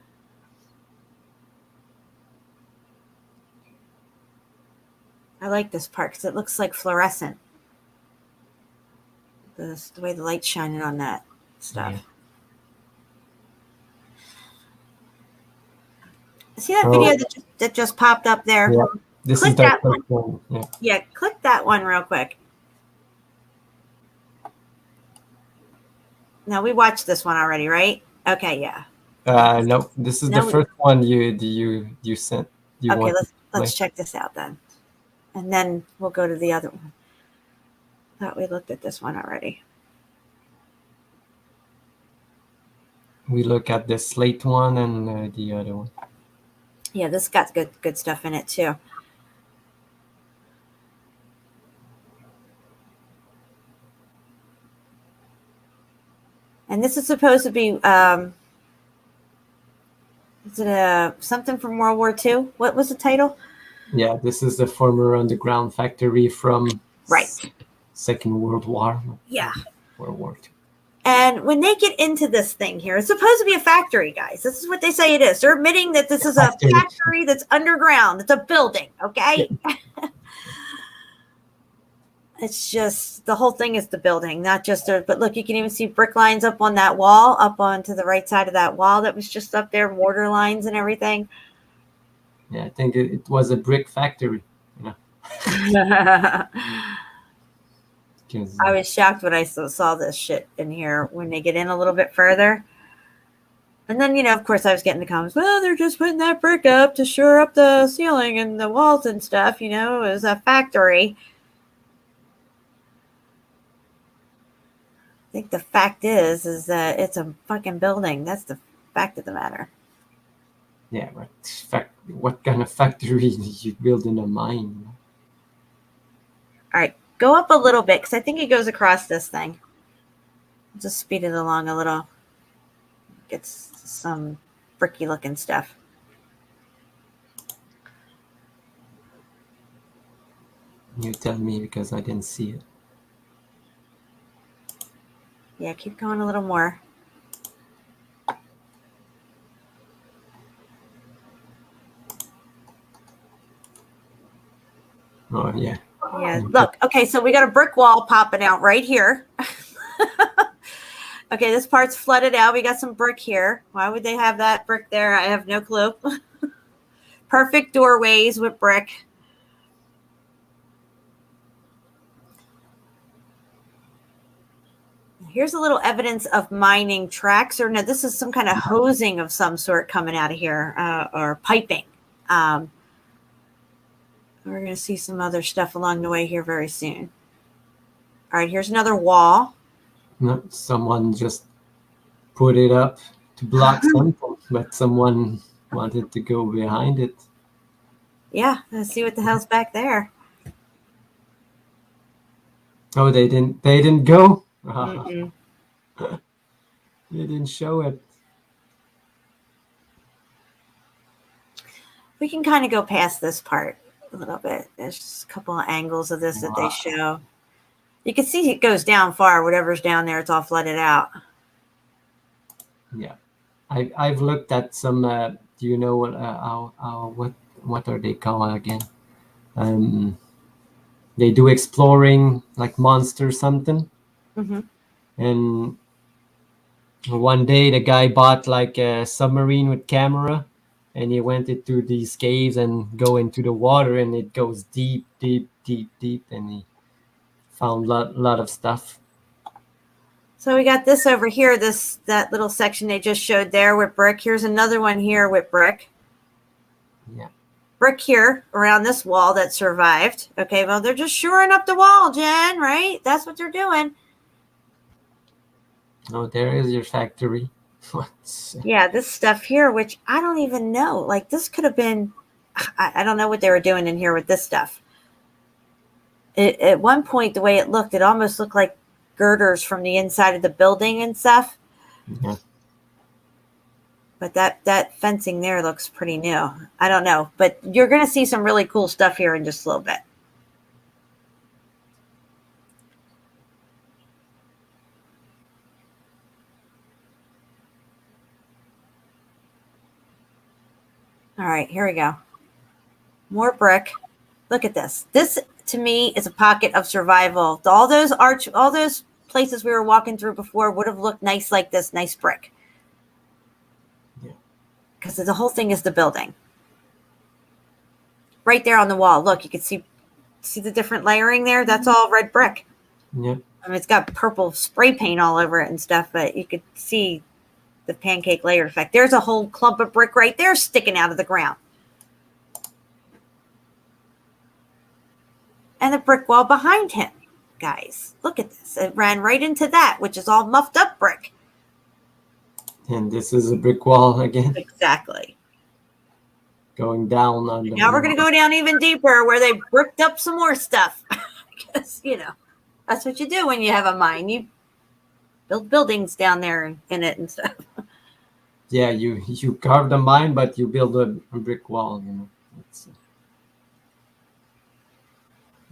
I like this part because it looks like fluorescent. The way the light's shining on that stuff. Yeah. See that video that just popped up there? Yeah. This Click is the that first one. Yeah. Yeah, click that one real quick. Now we watched this one already, right? Okay, yeah. No, this is No, the first one you sent. You Okay, want to let's play. check this out then. And then we'll go to the other one. Thought we looked at this one already. We look at the slate one and the other one. Yeah, this got good stuff in it too. And this is supposed to be is it something from World War II? What was the title? Yeah, this is the former underground factory from Right. Second World War. Yeah. World War II. And when they get into this thing here, it's supposed to be a factory, guys. This is what they say it is. They're admitting that this is a factory that's underground. It's a building, okay? It's just, the whole thing is the building, not just there. But look, you can even see brick lines up on that wall, up onto the right side of that wall that was just up there, mortar lines and everything. Yeah, I think it was a brick factory. You know, I was shocked when I saw this shit in here when they get in a little bit further. And then, of course, I was getting the comments, well, they're just putting that brick up to shore up the ceiling and the walls and stuff, it was a factory. I think the fact is that it's a fucking building. That's the fact of the matter. Yeah, but what kind of factory did you build in a mine? All right, go up a little bit because I think it goes across this thing. Just speed it along a little. Gets some bricky looking stuff. You tell me because I didn't see it. Yeah, keep going a little more. Oh, yeah. Yeah, look. Okay, so we got a brick wall popping out right here. Okay, this part's flooded out. We got some brick here. Why would they have that brick there? I have no clue. Perfect doorways with brick. Here's a little evidence of mining tracks, or no, this is some kind of hosing of some sort coming out of here, or piping. We're going to see some other stuff along the way here very soon. All right, here's another wall. No, someone just put it up to block something, but someone wanted to go behind it. Yeah, let's see what the hell's back there. Oh, they didn't go? Mm-mm. They didn't show it. We can kind of go past this part a little bit. There's just a couple of angles of this that they show. You can see it goes down far. Whatever's down there, it's all flooded out. Yeah, I've looked at some. Do you know what are they called again? They do exploring like monster something. Mm-hmm. And one day the guy bought like a submarine with camera, and he went into these caves and go into the water, and it goes deep, deep, deep, deep, and he found lot of stuff. So we got this over here, that little section they just showed there with brick. Here's another one here with brick. Yeah. Brick here around this wall that survived. Okay, well, they're just shoring up the wall, Jen, right? That's what they're doing. Oh, there is your factory. Yeah, this stuff here, which I don't even know. Like, this could have been, I don't know what they were doing in here with this stuff. At one point, the way it almost looked like girders from the inside of the building and stuff. Yeah. But that fencing there looks pretty new. I don't know, but you're going to see some really cool stuff here in just a little bit. All right, here we go. More brick. Look at this. This to me is a pocket of survival. All those places we were walking through before would have looked nice like this, nice brick. Yeah. Because the whole thing is the building. Right there on the wall. Look, you can see the different layering there? That's all red brick. Yeah. I mean, it's got purple spray paint all over it and stuff, but you could see the pancake layer effect. There's a whole clump of brick right there sticking out of the ground. And the brick wall behind him, guys. Look at this. It ran right into that, which is all muffed up brick. And this is a brick wall again. Exactly. Going down on the Now we're going to go down even deeper where they bricked up some more stuff. Because, that's what you do when you have a mine. You build buildings down there in it and stuff. Yeah, you carve the mine, but you build a brick wall. It's,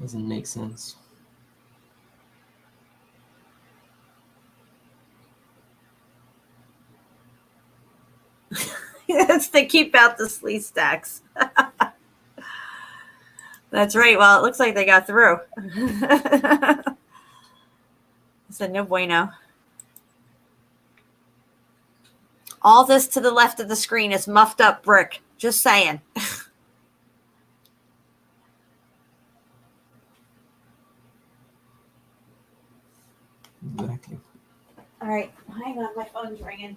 doesn't make sense. Yes, they keep out the sleeve stacks. That's right. Well, it looks like they got through. I said no bueno. All this to the left of the screen is muffed up brick. Just saying. Exactly. All right. Hang on. My phone's ringing.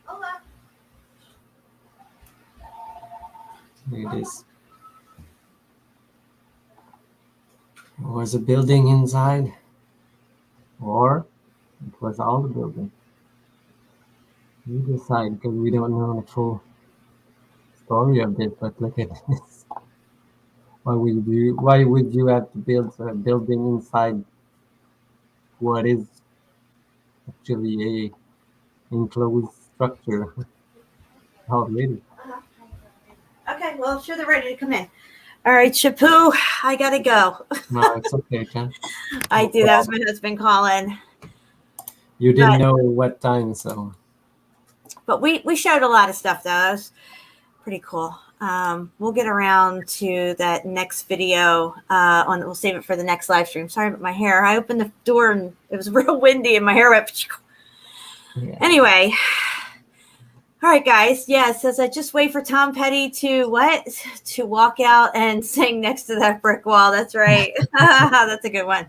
Hola. Look at this. There was a building inside, or it was all the building. We decide because we don't know the full story of this. But look at this. Why would you have to build a building inside what is actually a enclosed structure? Already. Okay. Well, I'm sure they're ready to come in. All right, Shapu, I gotta go. No, it's okay, Ken. I do. That was my husband calling. You didn't know what time, so. But we showed a lot of stuff, though. That was pretty cool. We'll get around to that next video. We'll save it for the next live stream. Sorry about my hair. I opened the door and it was real windy and my hair went. Yeah. Anyway. All right, guys. Yeah, it says I just wait for Tom Petty to walk out and sing next to that brick wall. That's right. That's a good one.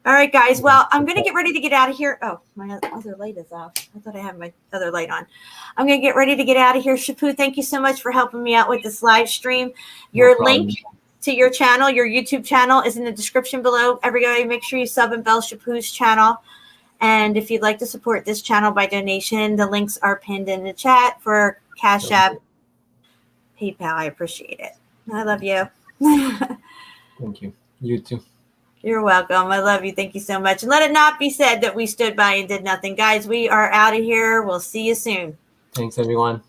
All right, guys. Well, I'm going to get ready to get out of here. Oh, my other light is off. I thought I had my other light on. I'm going to get ready to get out of here. Shapu, thank you so much for helping me out with this live stream. Your link to your channel, your YouTube channel, is in the description below. Everybody, make sure you sub and bell Shapu's channel. And if you'd like to support this channel by donation, the links are pinned in the chat for Cash App, PayPal. I appreciate it. I love you. Thank you. You too. You're welcome. I love you. Thank you so much. And let it not be said that we stood by and did nothing. Guys, we are out of here. We'll see you soon. Thanks, everyone.